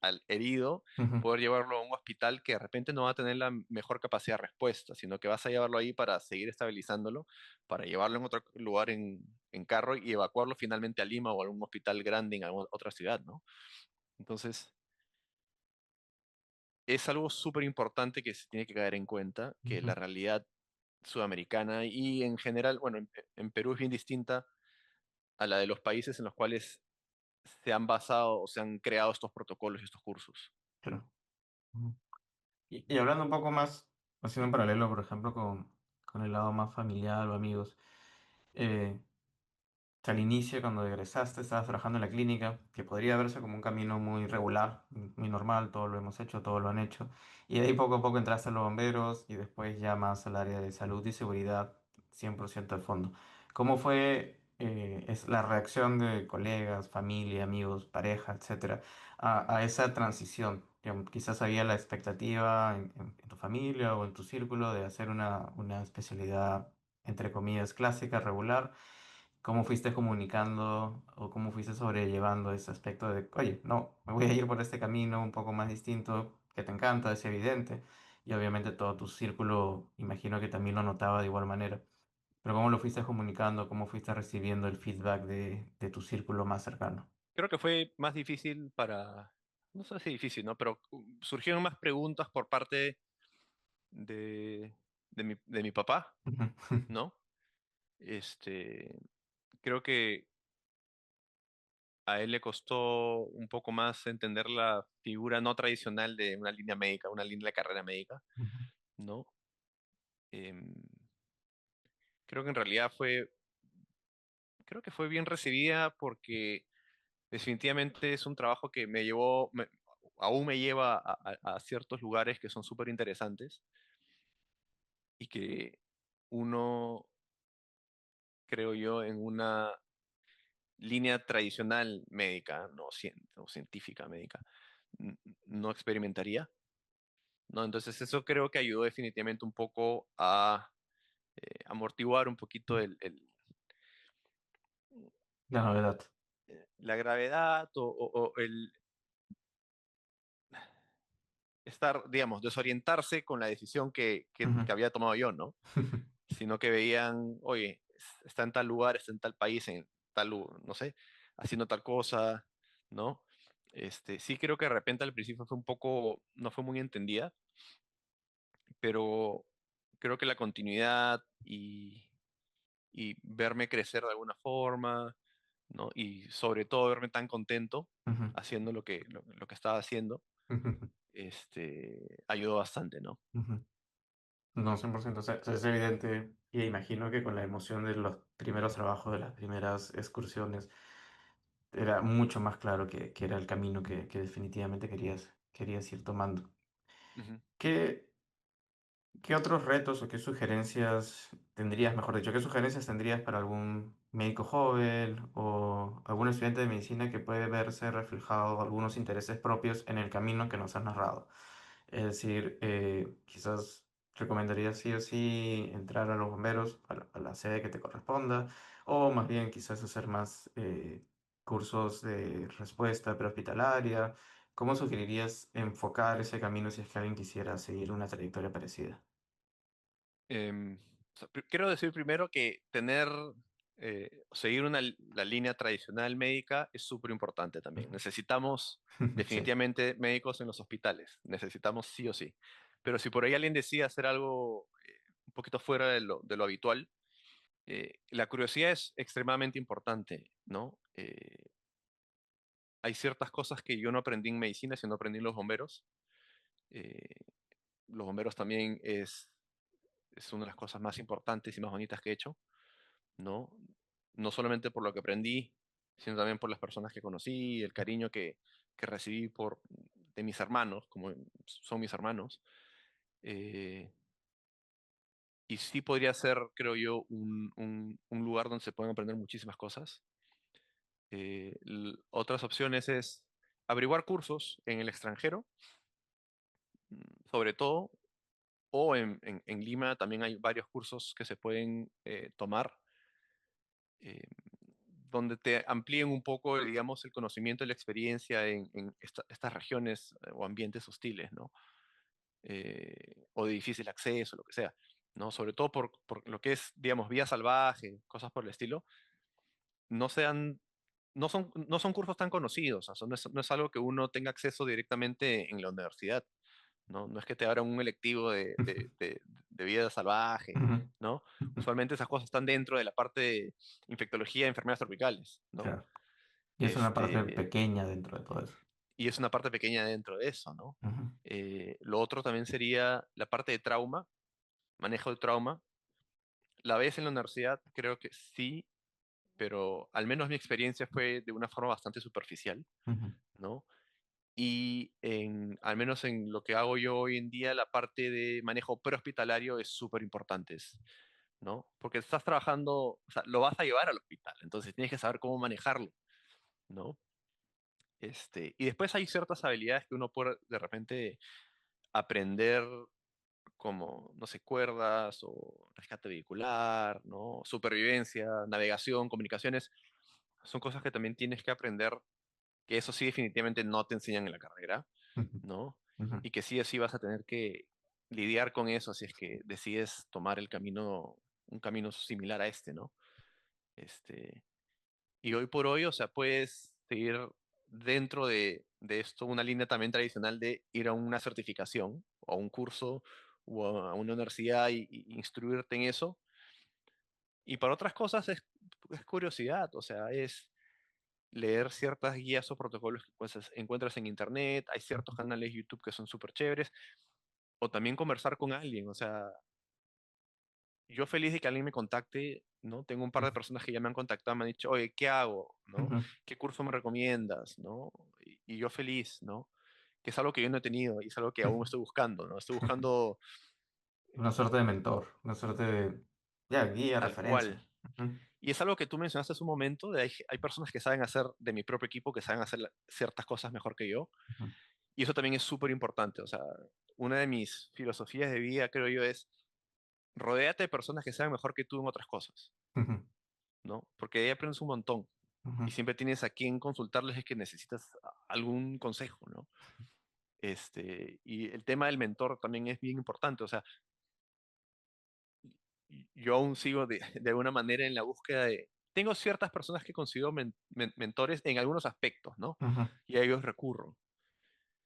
al herido, ujú, poder llevarlo a un hospital que de repente no va a tener la mejor capacidad de respuesta, sino que vas a llevarlo ahí para seguir estabilizándolo, para llevarlo en otro lugar en carro y evacuarlo finalmente a Lima o a algún hospital grande en alguna otra ciudad, ¿no? Entonces, es algo súper importante que se tiene que caer en cuenta, que ujú. la realidad sudamericana y en general, bueno, en Perú es bien distinta a la de los países en los cuales se han basado o se han creado estos protocolos y estos cursos. Claro. Ujú. Y hablando un poco más, haciendo un paralelo, por ejemplo, con el lado más familiar o amigos, eh, al inicio, cuando egresaste, estabas trabajando en la clínica, que podría verse como un camino muy regular, muy normal, todos lo hemos hecho, todos lo han hecho. Y de ahí poco a poco entraste a los bomberos y después ya más al área de salud y seguridad, 100% de fondo. ¿Cómo fue es la reacción de colegas, familia, amigos, pareja, etcétera, a esa transición? Digamos, quizás había la expectativa en tu familia o en tu círculo de hacer una especialidad, entre comillas, clásica, regular. ¿Cómo fuiste comunicando o cómo fuiste sobrellevando ese aspecto de, oye, no, me voy a ir por este camino un poco más distinto, que te encanta, es evidente, y obviamente todo tu círculo, imagino que también lo notaba de igual manera, pero cómo lo fuiste comunicando, cómo fuiste recibiendo el feedback de tu círculo más cercano? Creo que fue más difícil no sé si difícil, ¿no? Pero surgieron más preguntas por parte de, de mi papá, Ujú, ¿no? Este, creo que a él le costó un poco más entender la figura no tradicional de una línea médica, una línea de carrera médica, ujú, ¿no? Em, creo que en realidad creo que fue bien recibida porque definitivamente es un trabajo que aún me lleva a ciertos lugares que son súper interesantes y que uno, creo yo, en una línea tradicional médica, no científica médica, n- no experimentaría, ¿no? Entonces eso creo que ayudó definitivamente un poco a amortiguar un poquito la novedad. la gravedad o el estar, digamos, desorientarse con la decisión Ujú, que había tomado yo, ¿no? Sino que veían, oye, está en tal lugar, está en tal país, en no sé, haciendo tal cosa, ¿no? Sí creo que de repente al principio no fue muy entendida, pero creo que la continuidad y verme crecer de alguna forma, ¿no? Y sobre todo verme tan contento ujú, haciendo lo que estaba haciendo, ujú, ayudó bastante, ¿no? ujú. No, 100%. O sea, es evidente y imagino que con la emoción de los primeros trabajos, de las primeras excursiones, era mucho más claro que era el camino que definitivamente querías ir tomando. Ujú. ¿Qué, qué otros retos o qué sugerencias tendrías, mejor dicho, qué sugerencias tendrías para algún médico joven o algún estudiante de medicina que puede verse reflejado algunos intereses propios en el camino que nos has narrado? Es decir, quizás recomendaría sí o sí entrar a los bomberos, a la sede que te corresponda, o más bien quizás hacer más cursos de respuesta prehospitalaria. ¿Cómo sugerirías enfocar ese camino si es que alguien quisiera seguir una trayectoria parecida? O sea, quiero decir primero que seguir la línea tradicional médica es súper importante también. Ujú. Necesitamos Sí. definitivamente médicos en los hospitales, necesitamos sí o sí. Pero si por ahí alguien decide hacer algo un poquito fuera de lo habitual, la curiosidad es extremadamente importante, ¿no? Hay ciertas cosas que yo no aprendí en medicina, sino aprendí en los bomberos. Eh, los bomberos también es una de las cosas más importantes y más bonitas que he hecho, ¿no? No solamente por lo que aprendí, sino también por las personas que conocí, el cariño que recibí de mis hermanos, como son mis hermanos. eh, y sí podría ser, creo yo, un lugar donde se pueden aprender muchísimas cosas. Otras opciones es averiguar cursos en el extranjero, sobre todo, o en Lima también hay varios cursos que se pueden tomar, eh, donde te amplíen un poco, digamos, el conocimiento y la experiencia en estas regiones o ambientes hostiles, ¿no? O de difícil acceso, lo que sea, ¿no? Sobre todo por lo que es, digamos, vía salvaje, cosas por el estilo, no sean, no son cursos tan conocidos, o sea, no es algo que uno tenga acceso directamente en la universidad, ¿no? No es que te abran un electivo de vida salvaje, Ujú, ¿no? ujú, Usualmente esas cosas están dentro de la parte de infectología y enfermedades tropicales, ¿no? claro. Y es una parte Este, pequeña dentro de todo eso. y es una parte pequeña dentro de eso, ¿no? Ujú, Lo otro también sería la parte de trauma, manejo de trauma. La ves en la universidad, creo que sí, pero al menos mi experiencia fue de una forma bastante superficial, ujú, ¿no? Y al menos en lo que hago yo hoy en día, la parte de manejo prehospitalario es súper importante, ¿no? Porque estás trabajando, o sea, lo vas a llevar al hospital, entonces tienes que saber cómo manejarlo, ¿no? Y después hay ciertas habilidades que uno puede de repente aprender como, no sé, cuerdas o rescate vehicular, ¿no? Supervivencia, navegación, comunicaciones, son cosas que también tienes que aprender, que eso sí definitivamente no te enseñan en la carrera, ujú, ¿no? ujú, Y que sí o sí vas a tener que lidiar con eso si es que decides tomar el camino, un camino similar a este, ¿no? Este, y hoy por hoy, o sea, puedes seguir dentro de esto una línea también tradicional de ir a una certificación o a un curso o a una universidad y instruirte en eso. Y para otras cosas es curiosidad, o sea, es leer ciertas guías o protocolos que pues, encuentras en internet, hay ciertos canales de YouTube que son súper chéveres, o también conversar con alguien, o sea, yo feliz de que alguien me contacte, ¿no? Tengo un par de personas que ya me han contactado, me han dicho, oye, ¿qué hago? ¿No? ujú. ¿Qué curso me recomiendas? ¿No? Y yo feliz, ¿no? Que es algo que yo no he tenido y es algo que aún estoy buscando, ¿no? Estoy buscando Una suerte de mentor, una suerte de ya, guía, tal referencia. cual. Ujú, Y es algo que tú mencionaste hace un momento, hay personas que saben hacer de mi propio equipo, que saben hacer ciertas cosas mejor que yo, ujú, y eso también es súper importante, o sea, una de mis filosofías de vida, creo yo, es rodéate de personas que sean mejor que tú en otras cosas, ujú, ¿no? Porque ahí aprendes un montón. ujú, Y siempre tienes a quien consultarles es que necesitas algún consejo, ¿no? Y el tema del mentor también es bien importante, o sea, yo aún sigo de alguna manera en la búsqueda de... Tengo ciertas personas que considero mentores en algunos aspectos, ¿no? ujú, Y a ellos recurro,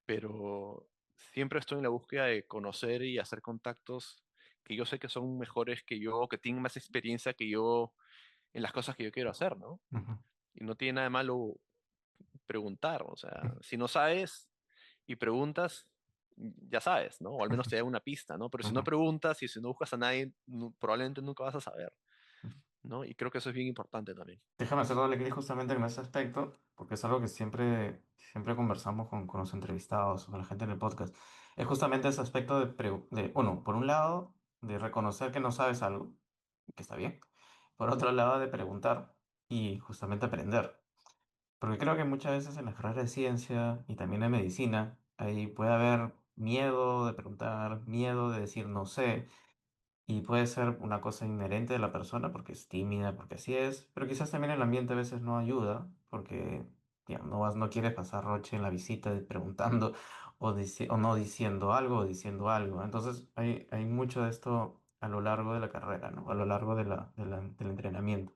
pero siempre estoy en la búsqueda de conocer y hacer contactos que yo sé que son mejores que yo, que tienen más experiencia que yo en las cosas que yo quiero hacer, ¿no? ujú, Y no tiene nada de malo preguntar, o sea, ujú, si no sabes y preguntas, ya sabes, ¿no? O al menos te da una pista, ¿no? Pero si no ujú, preguntas y si no buscas a nadie, probablemente nunca vas a saber, ¿no? Y creo que eso es bien importante también. Déjame hacer doble clic justamente en ese aspecto, porque es algo que siempre conversamos con los entrevistados, con la gente en el podcast. Es justamente ese aspecto uno, por un lado, de reconocer que no sabes algo, que está bien. Por otro lado, de preguntar y justamente aprender. Porque creo que muchas veces en la carrera de ciencia y también en medicina, ahí puede haber miedo de preguntar, miedo de decir no sé. Y puede ser una cosa inherente de la persona porque es tímida, porque así es, pero quizás también el ambiente a veces no ayuda porque ya, no quieres pasar roche en la visita preguntando o no diciendo algo o diciendo algo. Entonces hay mucho de esto a lo largo de la carrera, ¿no? A lo largo del entrenamiento.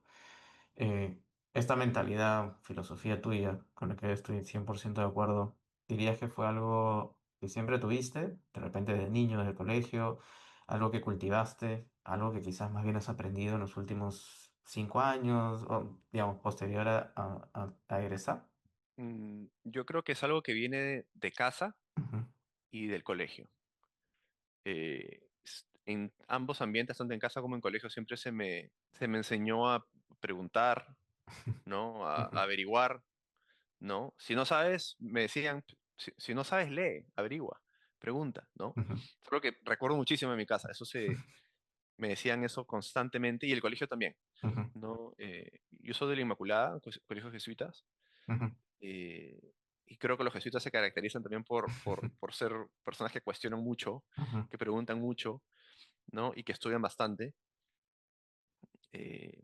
Eh, Esta mentalidad, filosofía tuya, con la que estoy 100% de acuerdo, ¿dirías que fue algo que siempre tuviste, de repente de niño, desde el colegio, algo que cultivaste, algo que quizás más bien has aprendido en los últimos 5 años, o digamos, posterior a egresar? Yo creo que es algo que viene de casa Ujú, y del colegio. en ambos ambientes, tanto en casa como en colegio, siempre se me enseñó a preguntar, ¿no? A Ujú, averiguar, ¿no? Si no sabes, me decían, si no sabes, lee, averigua, pregunta, ¿no? ujú, Creo que recuerdo muchísimo en mi casa, me decían eso constantemente y el colegio también, ujú, ¿no? Yo soy de la Inmaculada, colegios jesuitas, ujú, eh, y creo que los jesuitas se caracterizan también por ser personas que cuestionan mucho, ujú, que preguntan mucho, ¿no? Y que estudian bastante. eh,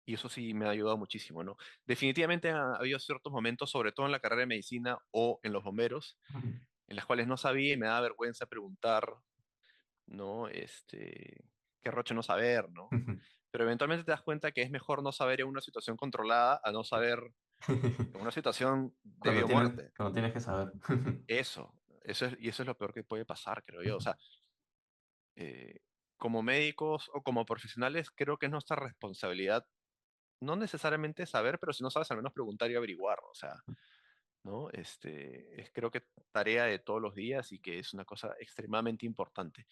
y eso sí me ha ayudado muchísimo, ¿no? Definitivamente ha habido ciertos momentos, sobre todo en la carrera de medicina o en los bomberos, ujú, en las cuales no sabía y me daba vergüenza preguntar, ¿no? Qué roche no saber, ¿no? ujú. Pero eventualmente te das cuenta que es mejor no saber en una situación controlada a no saber en una situación de vida o muerte. Cuando tienes que saber. Y eso es lo peor que puede pasar, creo yo. O sea, eh, como médicos o como profesionales, creo que es nuestra responsabilidad, no necesariamente saber, pero si no sabes, al menos preguntar y averiguar. O sea, ¿no? Es creo que tarea de todos los días y que es una cosa extremadamente importante.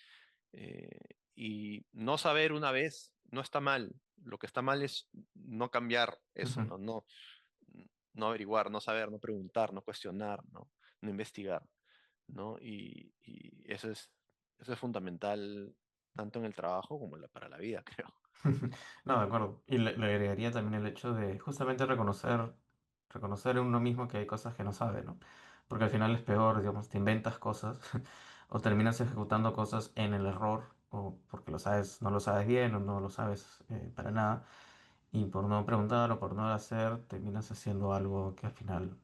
Eh, y no saber una vez no está mal. Lo que está mal es no cambiar eso, Ujú. ¿no? No averiguar, no saber, no preguntar, no cuestionar, no investigar, ¿no? Y eso es fundamental tanto en el trabajo como para la vida, creo. No, de acuerdo. Y le agregaría también el hecho de justamente reconocer en uno mismo que hay cosas que no sabe, ¿no? Porque al final es peor, digamos, te inventas cosas o terminas ejecutando cosas en el error o porque lo sabes, no lo sabes bien o no lo sabes para nada y por no preguntar o por no hacer, terminas haciendo algo que al final,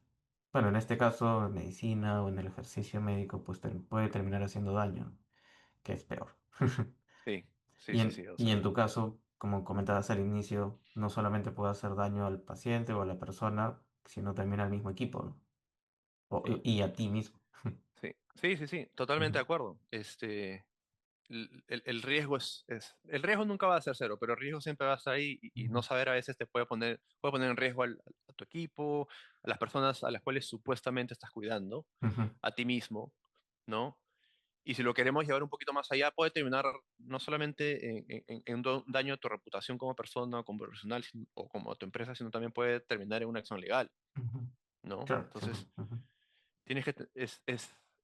bueno, en este caso en medicina o en el ejercicio médico, pues puede terminar haciendo daño, ¿no? Que es peor. Sí, sí, sí, sí. O Y sea, en tu caso, como comentabas al inicio, no solamente puede hacer daño al paciente o a la persona, sino también al mismo equipo, ¿no? Y a ti mismo. sí, sí, sí, sí, totalmente Ujú, de acuerdo. El riesgo el riesgo nunca va a ser cero, pero el riesgo siempre va a estar ahí y ujú, no saber a veces puede poner en riesgo a tu equipo, a las personas a las cuales supuestamente estás cuidando, ujú, a ti mismo, ¿no? Y si lo queremos llevar un poquito más allá, puede terminar no solamente en un daño a tu reputación como persona, como profesional o como a tu empresa, sino también puede terminar en una acción legal, ujú. ¿no? Claro, siempre. Entonces, Ujú. tienes que,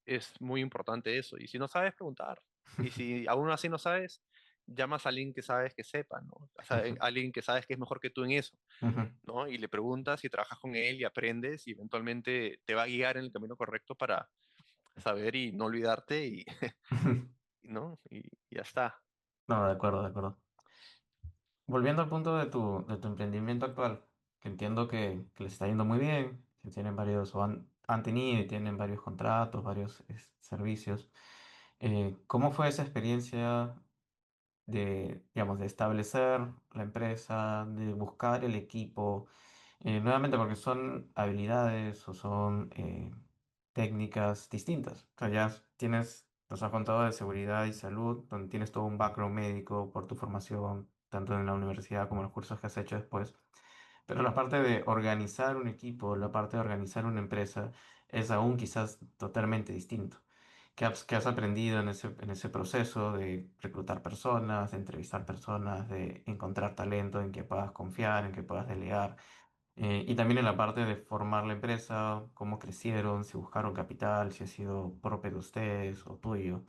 es muy importante eso. Y si no sabes, preguntar. Y si aún así no sabes, llamas a alguien que sabes que sepa, ¿no? O sea, alguien que sabes que es mejor que tú en eso, Ujú. ¿no? Y le preguntas y trabajas con él y aprendes y eventualmente te va a guiar en el camino correcto para saber y no olvidarte y, ¿no? Y ya está. No, de acuerdo, de acuerdo. Volviendo al punto de tu emprendimiento actual, que entiendo que les está yendo muy bien, que tienen varios, o han tenido y tienen varios contratos, varios servicios. ¿Cómo fue esa experiencia de, digamos, de establecer la empresa, de buscar el equipo, nuevamente porque son habilidades o son técnicas distintas? O sea, ya tienes, nos has contado de seguridad y salud, donde tienes todo un background médico por tu formación, tanto en la universidad como en los cursos que has hecho después. Pero la parte de organizar un equipo, la parte de organizar una empresa, es aún quizás totalmente distinto. Qué has aprendido en ese proceso de reclutar personas, de entrevistar personas, de encontrar talento en que puedas confiar, en que puedas delegar? Y también en la parte de formar la empresa, cómo crecieron, si buscaron capital, si ha sido propio de ustedes o tuyo.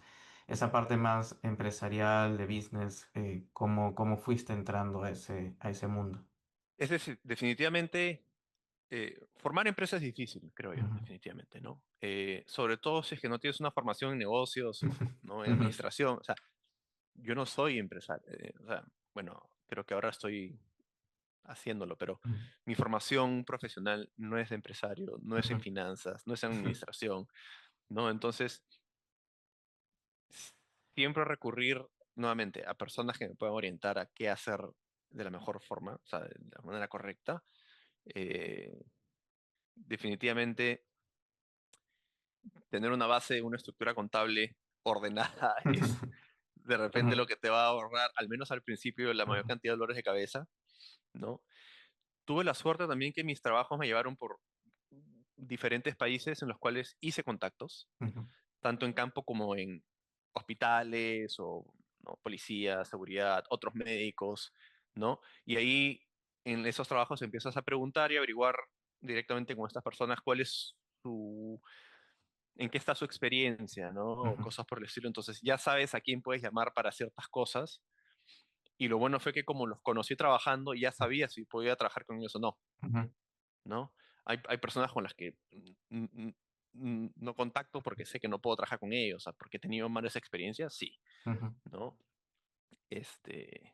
Esa parte más empresarial, de business, cómo fuiste entrando a ese mundo. Es decir, definitivamente, formar empresas es difícil, creo yo, Ujú. definitivamente, ¿no? Sobre todo si es que no tienes una formación en negocios o, ¿no? en Ujú, administración. O sea, yo no soy empresario. O sea, bueno, creo que ahora estoy haciéndolo, pero mi formación profesional no es de empresario, no es ujú, en finanzas, no es en administración, ¿no? Entonces, siempre recurrir nuevamente a personas que me puedan orientar a qué hacer de la mejor forma, o sea, de la manera correcta. Eh, definitivamente, tener una base, una estructura contable ordenada es de repente ujú, lo que te va a ahorrar, al menos al principio, la mayor ujú, cantidad de dolores de cabeza, ¿no? Tuve la suerte también que mis trabajos me llevaron por diferentes países en los cuales hice contactos, ujú, tanto en campo como en hospitales o, ¿no? Policía, seguridad, otros médicos, ¿no? Y ahí en esos trabajos empiezas a preguntar y averiguar directamente con estas personas cuál es su, en qué está su experiencia, ¿no? O Ujú, cosas por el estilo. Entonces ya sabes a quién puedes llamar para ciertas cosas. Y lo bueno fue que como los conocí trabajando, ya sabía si podía trabajar con ellos o no, ujú, ¿no? Hay personas con las que no contacto porque sé que no puedo trabajar con ellos, o sea, porque he tenido malas experiencias, sí, ujú, ¿no? Este,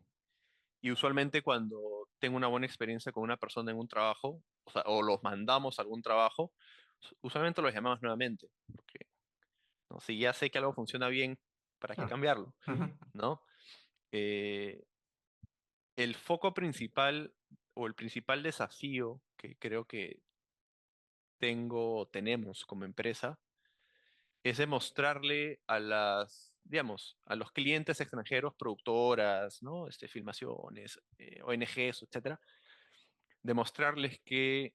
y usualmente cuando tengo una buena experiencia con una persona en un trabajo, o sea, o los mandamos a algún trabajo, usualmente los llamamos nuevamente, porque, ¿no? Si ya sé que algo funciona bien, ¿para qué claro, cambiarlo? ujú, ¿No? Eh, el foco principal o el principal desafío que creo que tenemos como empresa es demostrarle a digamos, a los clientes extranjeros, productoras, ¿no? Filmaciones, ONGs, etcétera, demostrarles que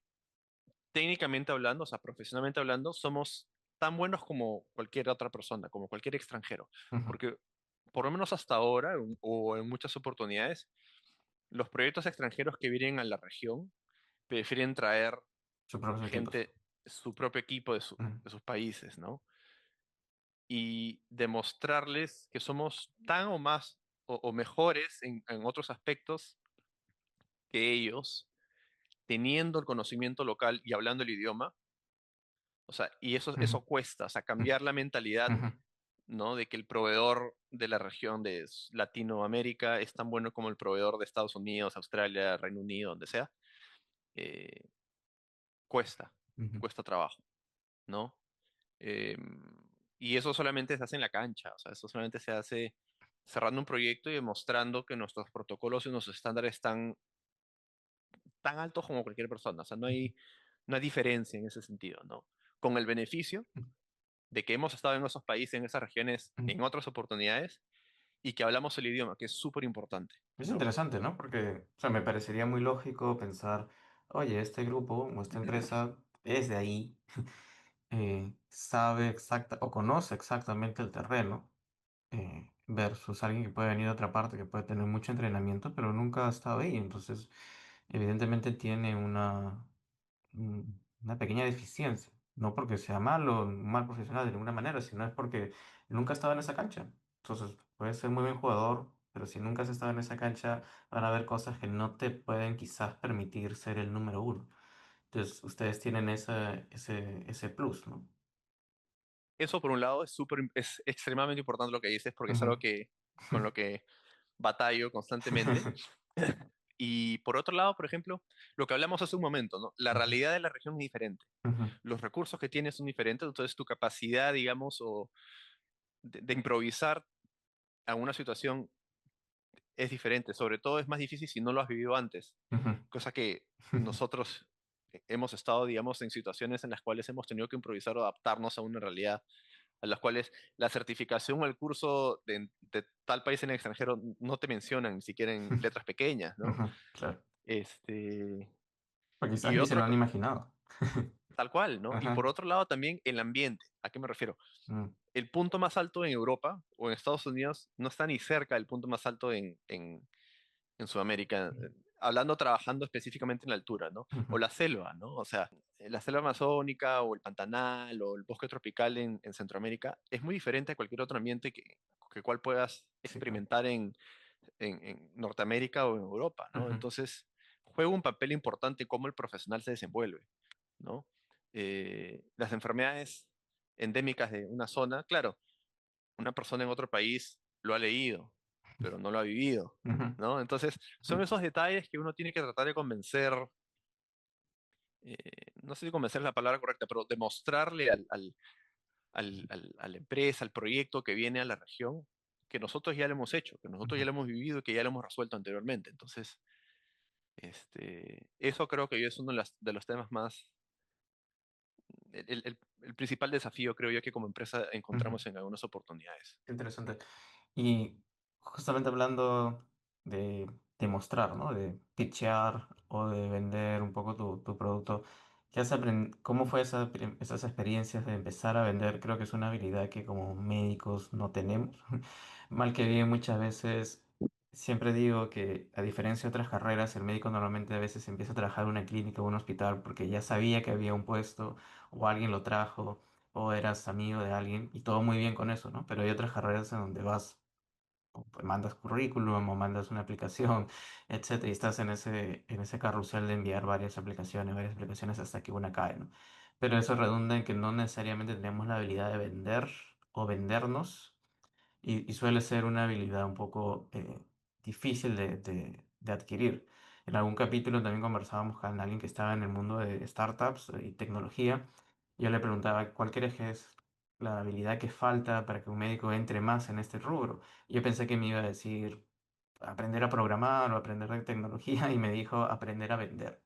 técnicamente hablando, o sea, profesionalmente hablando, somos tan buenos como cualquier otra persona, como cualquier extranjero. ujú. Porque por lo menos hasta ahora, o en muchas oportunidades, los proyectos extranjeros que vienen a la región prefieren traer Sus propios equipos. gente, su propio equipo Ujú, de sus países, ¿no? Y demostrarles que somos tan o más o mejores en otros aspectos que ellos, teniendo el conocimiento local y hablando el idioma. O sea, y ujú, eso cuesta, o sea, cambiar la mentalidad, ujú, ¿no? De que el proveedor de la región de Latinoamérica es tan bueno como el proveedor de Estados Unidos, Australia, Reino Unido, donde sea, eh, cuesta, ujú. cuesta trabajo, ¿no? Em, y eso solamente se hace en la cancha, o sea, eso solamente se hace cerrando un proyecto y demostrando que nuestros protocolos y nuestros estándares están tan altos como cualquier persona, o sea, no hay diferencia en ese sentido, ¿no? Con el beneficio de que hemos estado en esos países, en esas regiones, Ujú. en otras oportunidades y que hablamos el idioma, que es súper importante, Es ¿no? interesante, ¿no? Porque, o sea, me parecería muy lógico pensar, oye, este grupo o esta empresa es de ahí, sabe exacta o conoce exactamente el terreno, versus alguien que puede venir de otra parte, que puede tener mucho entrenamiento, pero nunca ha estado ahí. Entonces, evidentemente tiene una pequeña deficiencia. No porque sea malo, un mal profesional de ninguna manera, sino es porque nunca ha estado en esa cancha. Entonces, puede ser muy buen jugador, pero si nunca has estado en esa cancha, van a haber cosas que no te pueden quizás permitir ser el número uno. Entonces, ustedes tienen ese plus, ¿no? Eso por un lado es extremadamente importante lo que dices porque es Ujú. algo que con lo que batallo constantemente. Y por otro lado, por ejemplo, lo que hablamos hace un momento, ¿no? La Ujú, realidad de la región es diferente. ujú, Los recursos que tienes son diferentes, entonces tu capacidad, digamos, o de improvisar a una situación es diferente. Sobre todo es más difícil si no lo has vivido antes, ujú, cosa que nosotros hemos estado, digamos, en situaciones en las cuales hemos tenido que improvisar o adaptarnos a una realidad, a las cuales la certificación o el curso de tal país en el extranjero no te mencionan ni siquiera en letras pequeñas, ¿no? ujú, claro. Este, O quizás y ni se lo otro, han imaginado. tal cual, ¿no? Y por Ajá. otro lado también el ambiente. ¿A qué me refiero? Mm, El punto más alto en Europa o en Estados Unidos no está ni cerca del punto más alto en Sudamérica, hablando, trabajando específicamente en la altura, ¿no? ujú, O la selva, ¿no? O sea, la selva amazónica o el pantanal o el bosque tropical en Centroamérica es muy diferente a cualquier otro ambiente que cual puedas sí, claro. experimentar en Norteamérica o en Europa, ¿no? Ujú, Entonces, juega un papel importante cómo el profesional se desenvuelve, ¿no? Las enfermedades endémicas de una zona, claro, una persona en otro país lo ha leído, pero no lo ha vivido, ujú, ¿no? Entonces, son ujú, esos detalles que uno tiene que tratar de convencer, no sé si convencer es la palabra correcta, pero demostrarle a la empresa, al proyecto que viene a la región, que nosotros ya lo hemos hecho, que nosotros ujú. ya lo hemos vivido y que ya lo hemos resuelto anteriormente. Entonces, eso creo que es uno de los temas más, el principal desafío creo yo que como empresa Ujú. encontramos en algunas oportunidades. Qué interesante. Y justamente hablando de demostrar, ¿no? De pitchear o de vender un poco tu producto, ¿Cómo fue esas experiencias de empezar a vender? Creo que es una habilidad que como médicos no tenemos. Mal que bien, muchas veces, siempre digo que a diferencia de otras carreras, el médico normalmente a veces empieza a trabajar en una clínica o un hospital porque ya sabía que había un puesto o alguien lo trajo o eras amigo de alguien y todo muy bien con eso, ¿no? Pero hay otras carreras en donde vas o pues mandas currículum o mandas una aplicación, etcétera, y estás en ese carrusel de enviar varias aplicaciones hasta que una cae, ¿no? Pero eso redunda en que no necesariamente tenemos la habilidad de vender o vendernos y suele ser una habilidad un poco difícil de adquirir. En algún capítulo también conversábamos con alguien que estaba en el mundo de startups y tecnología. Yo le preguntaba, ¿cuál crees que es la habilidad que falta para que un médico entre más en este rubro? Yo pensé que me iba a decir aprender a programar o aprender de tecnología y me dijo aprender a vender.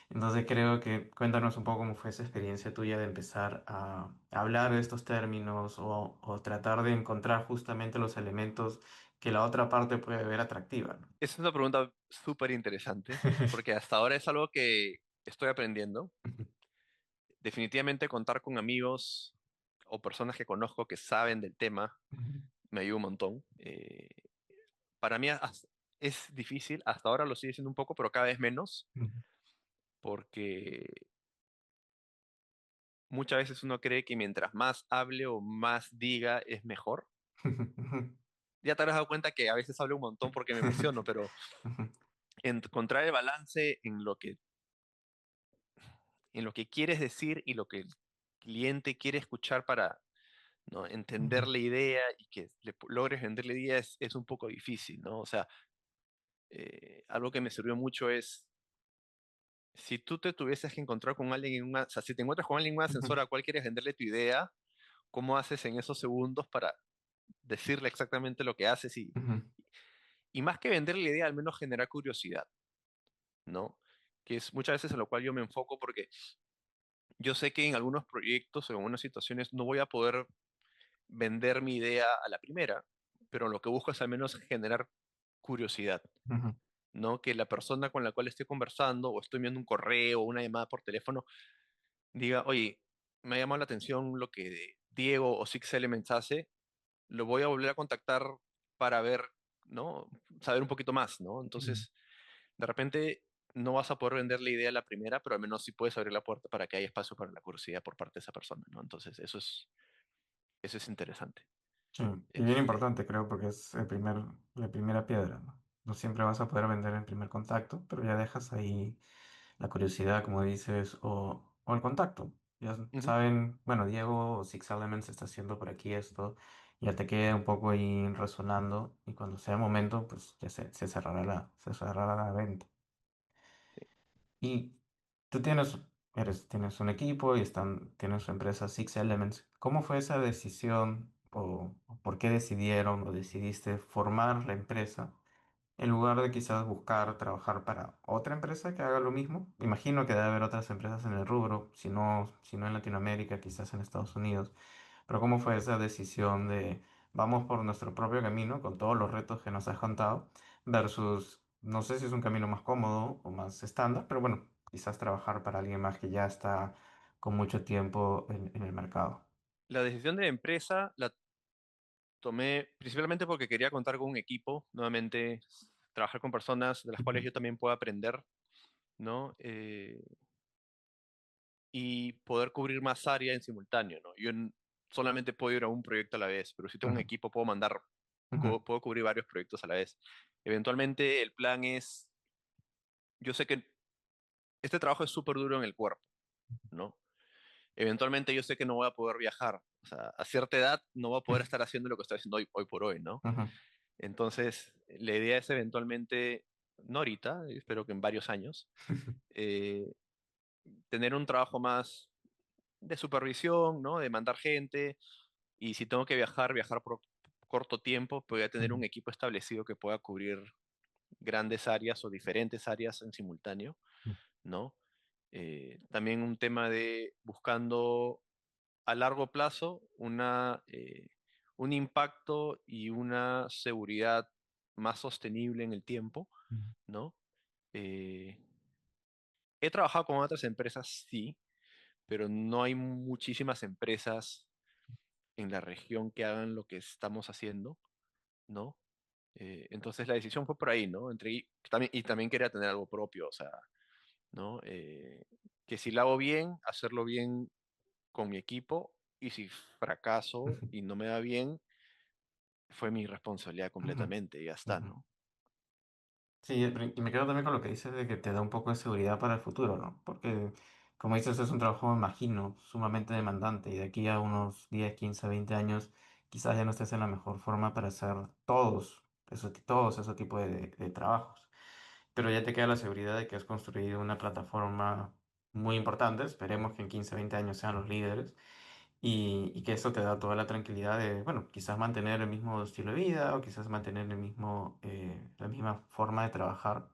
Entonces creo que cuéntanos un poco cómo fue esa experiencia tuya de empezar a hablar de estos términos o tratar de encontrar justamente los elementos que la otra parte puede ver atractiva, ¿no? Esa es una pregunta súper interesante, porque hasta ahora es algo que estoy aprendiendo. Definitivamente contar con amigos o personas que conozco que saben del tema me ayuda un montón. Para mí es difícil, hasta ahora lo sigue siendo un poco, pero cada vez menos, porque muchas veces uno cree que mientras más hable o más diga es mejor. Ya te habrás dado cuenta que a veces hablo un montón porque me emociono, pero encontrar el balance en lo que quieres decir y lo que el cliente quiere escuchar para, ¿no?, entender la idea y que logres vender la idea es un poco difícil, ¿no? O sea, algo que me sirvió mucho es, si tú te tuvieses que encontrar con alguien o sea, si te encuentras con alguien en un ascensor a cual quieres venderle tu idea, ¿cómo haces en esos segundos para decirle exactamente lo que haces? Y más que venderle la idea, al menos generar curiosidad, ¿no? Que es muchas veces en lo cual yo me enfoco porque yo sé que en algunos proyectos o en algunas situaciones no voy a poder vender mi idea a la primera, pero lo que busco es al menos generar curiosidad, ¿no? Que la persona con la cual estoy conversando o estoy viendo un correo o una llamada por teléfono diga, oye, me ha llamado la atención lo que Diego o Six Elements hace, lo voy a volver a contactar para ver, ¿no? Saber un poquito más, ¿no? Entonces, de repente no vas a poder vender la idea a la primera, pero al menos sí puedes abrir la puerta para que haya espacio para la curiosidad por parte de esa persona, ¿no? Entonces, eso es interesante. Sí, y bien Este, importante creo porque es la primera piedra, ¿no? No siempre vas a poder vender en primer contacto, pero ya dejas ahí la curiosidad, como dices, o el contacto. Ya ujú. saben, bueno, Diego o Six Elements está haciendo por aquí esto, ya te queda un poco ahí resonando y cuando sea el momento, pues ya se cerrará la venta. Y tú tienes un equipo y tienes su empresa Six Elements. ¿Cómo fue esa decisión o por qué decidieron o decidiste formar la empresa en lugar de quizás buscar trabajar para otra empresa que haga lo mismo? Imagino que debe haber otras empresas en el rubro, si no en Latinoamérica, quizás en Estados Unidos. Pero ¿cómo fue esa decisión de vamos por nuestro propio camino con todos los retos que nos has contado versus, no sé si es un camino más cómodo o más estándar, pero bueno, quizás trabajar para alguien más que ya está con mucho tiempo en el mercado? La decisión de la empresa la tomé principalmente porque quería contar con un equipo, nuevamente trabajar con personas de las cuales Ujú, yo también pueda aprender, ¿no? Y poder cubrir más área en simultáneo, ¿no? Solamente puedo ir a un proyecto a la vez, pero si tengo un ujú, equipo puedo ujú, puedo cubrir varios proyectos a la vez. Eventualmente el plan es, yo sé que este trabajo es súper duro en el cuerpo, ¿no? Eventualmente yo sé que no voy a poder viajar, o sea, a cierta edad no voy a poder estar haciendo lo que estoy haciendo hoy por hoy, ¿no? ujú, Entonces, la idea es eventualmente, no ahorita, espero que en varios años, eh, tener un trabajo más de supervisión, ¿no? De mandar gente, y si tengo que viajar, viajar por corto tiempo, pues voy a tener ujú, un equipo establecido que pueda cubrir grandes áreas o diferentes áreas en simultáneo, ¿no? También un tema de buscando a largo plazo un impacto y una seguridad más sostenible en el tiempo, ujú, ¿no? Eh, He trabajado con otras empresas, sí, pero no hay muchísimas empresas en la región que hagan lo que estamos haciendo, ¿no? Entonces la decisión fue por ahí, ¿no? Y también quería tener algo propio, o sea, ¿no? Que si lo hago bien, hacerlo bien con mi equipo, y si fracaso Ujú, y no me va bien, fue mi responsabilidad ujú, completamente, y ya está, ujú. ¿no? Sí, y me quedo también con lo que dices de que te da un poco de seguridad para el futuro, ¿no? Porque, como dices, es un trabajo, me imagino, sumamente demandante y de aquí a unos 10, 15, 20 años quizás ya no estés en la mejor forma para hacer todos esos tipos de trabajos. Pero ya te queda la seguridad de que has construido una plataforma muy importante, esperemos que en 15, 20 años sean los líderes y que eso te da toda la tranquilidad de, bueno, quizás mantener el mismo estilo de vida o quizás mantener la misma forma de trabajar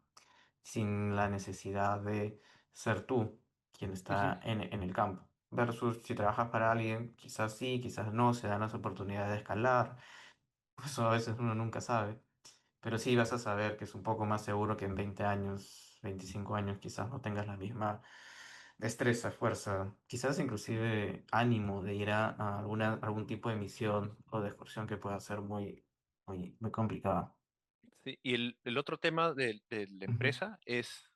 sin la necesidad de ser tú quien Ujú. está en el campo. Versus si trabajas para alguien, quizás sí, quizás no, se dan las oportunidades de escalar, pues eso a veces uno nunca sabe. Pero sí vas a saber que es un poco más seguro que en 20 años, 25 años quizás no tengas la misma destreza, fuerza, quizás inclusive ánimo de ir a algún tipo de misión o de excursión que pueda ser muy complicada. Sí, y el otro tema de la Ujú, empresa es,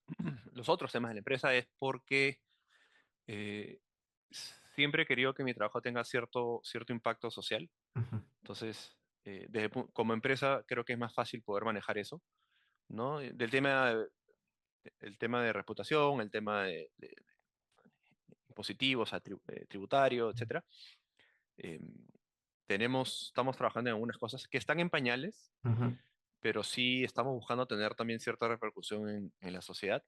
los otros temas de la empresa es porque eh, siempre he querido que mi trabajo tenga cierto impacto social. ujú, Entonces, como empresa creo que es más fácil poder manejar eso, ¿no? El tema de reputación, el tema de impositivos, tributario, etcétera. Eh, estamos trabajando en algunas cosas que están en pañales, ujú, pero sí estamos buscando tener también cierta repercusión en la sociedad.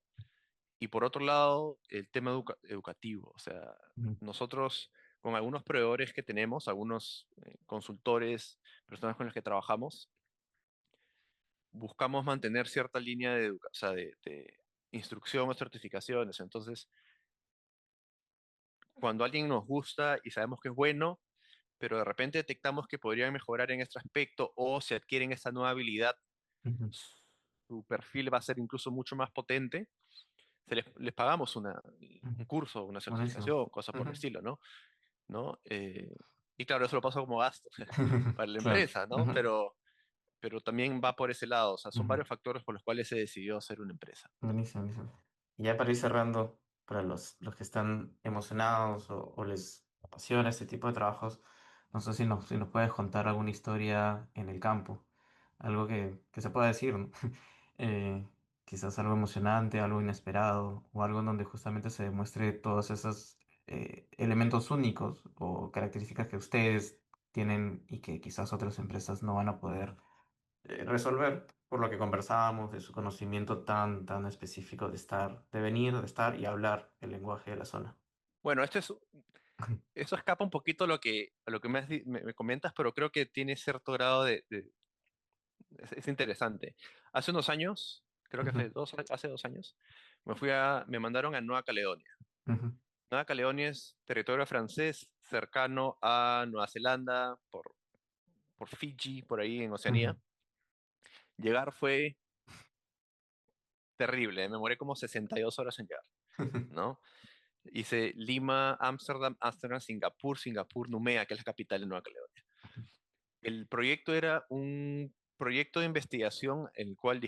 Y por otro lado, el tema educativo. O sea, ujú, nosotros con algunos proveedores que tenemos, algunos consultores, personas con las que trabajamos, buscamos mantener cierta línea o sea, de instrucción o certificaciones. Entonces, cuando alguien nos gusta y sabemos que es bueno, pero de repente detectamos que podrían mejorar en este aspecto, o si adquieren esta nueva habilidad, ujú, su perfil va a ser incluso mucho más potente, les pagamos ujú. un curso, una Buenísimo. certificación, cosas por el Ujú. estilo, ¿no? ¿No? Y claro, eso lo paso como gasto para la Claro. empresa, ¿no? Ujú, Pero también va por ese lado. O sea, son ujú. varios factores por los cuales se decidió hacer una empresa. Buenísimo, buenísimo. Y ya para ir cerrando, para los que están emocionados o les apasiona este tipo de trabajos, no sé si nos puedes contar alguna historia en el campo, algo que se pueda decir, ¿no? Eh, quizás algo emocionante, algo inesperado, o algo en donde justamente se demuestre todos esos elementos únicos o características que ustedes tienen y que quizás otras empresas no van a poder resolver, por lo que conversábamos de su conocimiento tan específico de venir, de estar y hablar el lenguaje de la zona. Bueno, eso escapa un poquito a lo que me comentas, pero creo que tiene cierto grado es interesante. Hace unos años, creo que Ujú, hace 2 años, me mandaron a Nueva Caledonia. ujú, Nueva Caledonia es territorio francés cercano a Nueva Zelanda, por Fiji, por ahí en ujú, Oceanía. Llegar fue terrible, me demoré como 62 horas en llegar, ¿no? Hice Lima, Ámsterdam, Ámsterdam, Singapur, Singapur, Numea, que es la capital de Nueva Caledonia. El proyecto era un proyecto de investigación en el cual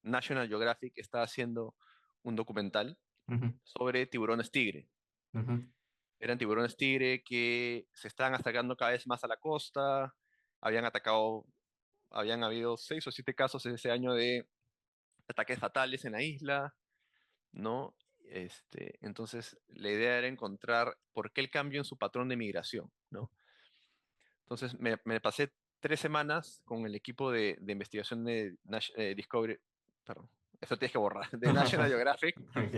National Geographic está haciendo un documental ujú, sobre tiburones tigre. ujú, Eran tiburones tigre que se estaban acercando cada vez más a la costa, habían atacado, habían habido 6 o 7 casos ese año de ataques fatales en la isla, ¿no? Entonces, la idea era encontrar por qué el cambio en su patrón de migración, ¿no? Entonces, me pasé 3 semanas con el equipo de investigación de Discovery, perdón, eso tienes que borrar, de National Geographic. Ok,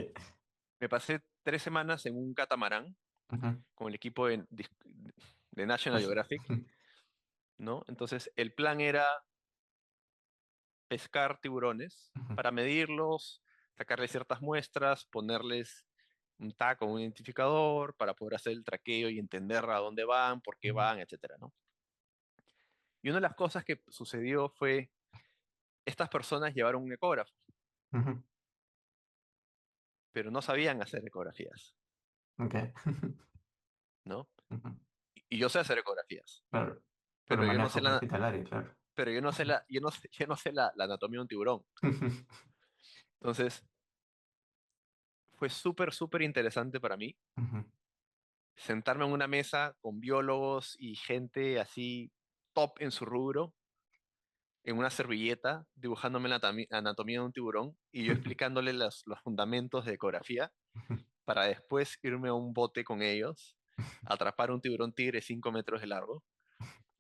Me pasé 3 semanas en un catamarán ujú, con el equipo de National pues, Geographic, ¿no? Entonces, el plan era pescar tiburones ujú, para medirlos, sacarles ciertas muestras, ponerles un tag o un identificador para poder hacer el traqueo y entender a dónde van, por qué ujú, van, etcétera, ¿no? Y una de las cosas que sucedió fue, estas personas llevaron un ecógrafo, ujú, pero no sabían hacer ecografías, Ok. ¿no? Ujú. Y yo sé hacer ecografías, Claro. Por pero yo no sé manejo hospitalario, claro. pero yo no sé yo no sé la anatomía de un tiburón. Entonces, fue súper, súper interesante para mí Ujú. sentarme en una mesa con biólogos y gente así top en su rubro, en una servilleta, dibujándome la anatomía de un tiburón y yo explicándole los fundamentos de ecografía para después irme a un bote con ellos, atrapar un tiburón tigre 5 metros de largo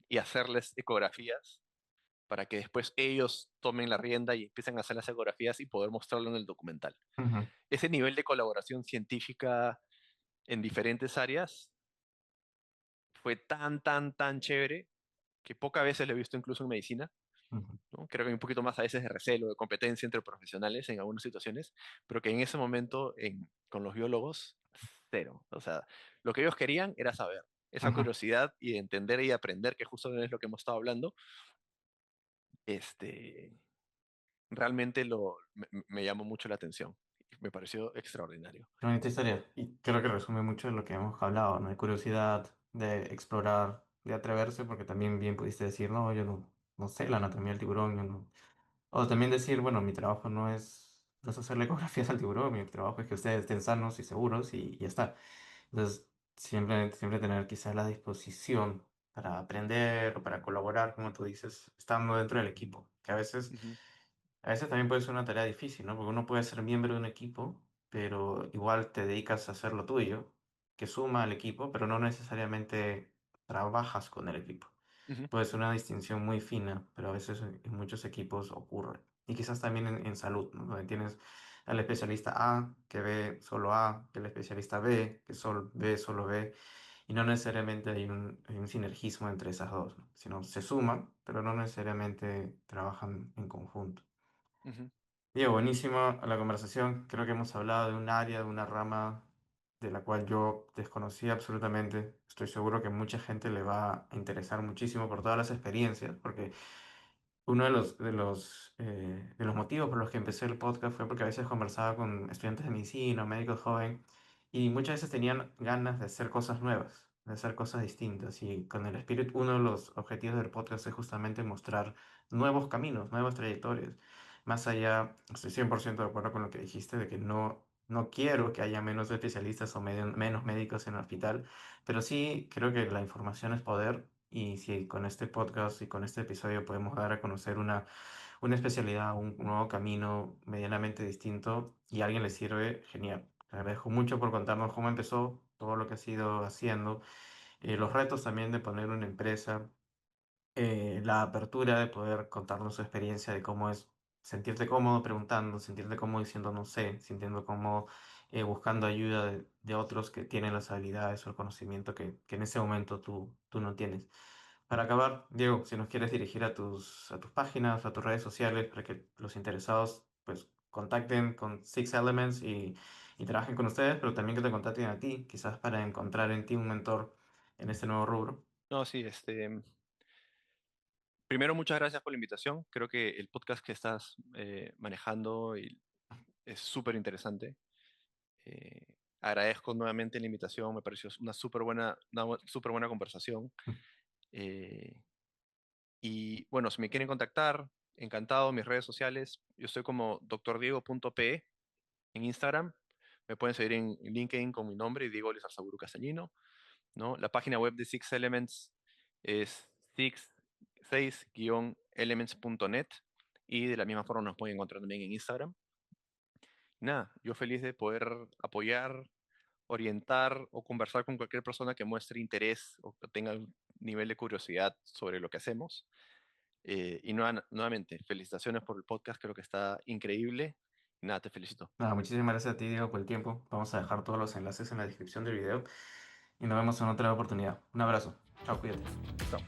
y hacerles ecografías para que después ellos tomen la rienda y empiecen a hacer las ecografías y poder mostrarlo en el documental. Ujú. Ese nivel de colaboración científica en diferentes áreas fue tan, tan, tan chévere que pocas veces lo he visto incluso en medicina, Ujú. ¿no? Creo que hay un poquito más a veces de recelo, de competencia entre profesionales en algunas situaciones, pero que en ese momento con los biólogos, cero. O sea, lo que ellos querían era saber. Esa Ujú. curiosidad y entender y aprender, que justo es lo que hemos estado hablando, este, realmente me llamó mucho la atención. Me pareció extraordinario. Qué bonita historia. Y creo que resume mucho de lo que hemos hablado, ¿no? De curiosidad, de explorar, de atreverse, porque también bien pudiste decir, no, yo no sé la anatomía del tiburón, yo no. O también decir, bueno, mi trabajo no es hacerle ecografías al tiburón, mi trabajo es que ustedes estén sanos y seguros y ya está. Entonces, siempre tener quizás la disposición para aprender o para colaborar, como tú dices, estando dentro del equipo, que Ujú, a veces también puede ser una tarea difícil, ¿no? Porque uno puede ser miembro de un equipo, pero igual te dedicas a hacer lo tuyo, que suma al equipo, pero no necesariamente trabajas con el equipo. ujú, Puede ser una distinción muy fina, pero a veces en muchos equipos ocurre. Y quizás también en salud, ¿no? Donde tienes al especialista A que ve solo A, que el especialista B que ve solo B, y no necesariamente hay un sinergismo entre esas dos, ¿no? Sino se suman, pero no necesariamente trabajan en conjunto. ujú. Diego, buenísima la conversación. Creo que hemos hablado de un área, de una rama de la cual yo desconocía absolutamente. Estoy seguro que mucha gente le va a interesar muchísimo por todas las experiencias, porque uno de los motivos por los que empecé el podcast fue porque a veces conversaba con estudiantes de medicina, médicos jóvenes, y muchas veces tenían ganas de hacer cosas nuevas, de hacer cosas distintas. Y con el espíritu, uno de los objetivos del podcast es justamente mostrar nuevos caminos, nuevas trayectorias. Más allá, estoy 100% de acuerdo con lo que dijiste, de que no quiero que haya menos especialistas o menos médicos en el hospital, pero sí creo que la información es poder y si con este podcast y con este episodio podemos dar a conocer una especialidad, un nuevo camino medianamente distinto y a alguien le sirve, genial. Te agradezco mucho por contarnos cómo empezó, todo lo que has ido haciendo, los retos también de poner una empresa, la apertura de poder contarnos su experiencia de cómo es sentirte cómodo preguntando, sentirte cómodo diciendo no sé, sintiendo cómodo buscando ayuda de otros que tienen las habilidades o el conocimiento que en ese momento tú no tienes. Para acabar, Diego, si nos quieres dirigir a tus páginas, a tus redes sociales, para que los interesados pues contacten con Six Elements y trabajen con ustedes, pero también que te contacten a ti, quizás para encontrar en ti un mentor en este nuevo rubro. No, sí, primero, muchas gracias por la invitación. Creo que el podcast que estás manejando es súper interesante. Eh, Agradezco nuevamente la invitación, me pareció una súper buena conversación. Eh, y bueno, si me quieren contactar, encantado, mis redes sociales, yo estoy como doctordiego.pe en Instagram, me pueden seguir en LinkedIn con mi nombre, Diego Lizarzaburu Castañino, ¿no? La página web de Six Elements es 6-elements.net y de la misma forma nos pueden encontrar también en Instagram. Nada, yo feliz de poder apoyar, orientar o conversar con cualquier persona que muestre interés o que tenga un nivel de curiosidad sobre lo que hacemos. Y nuevamente, felicitaciones por el podcast, creo que está increíble. Nada, te felicito. Nada, muchísimas gracias a ti, Diego, por el tiempo. Vamos a dejar todos los enlaces en la descripción del video y nos vemos en otra oportunidad. Un abrazo. Chao, cuídate. Chao.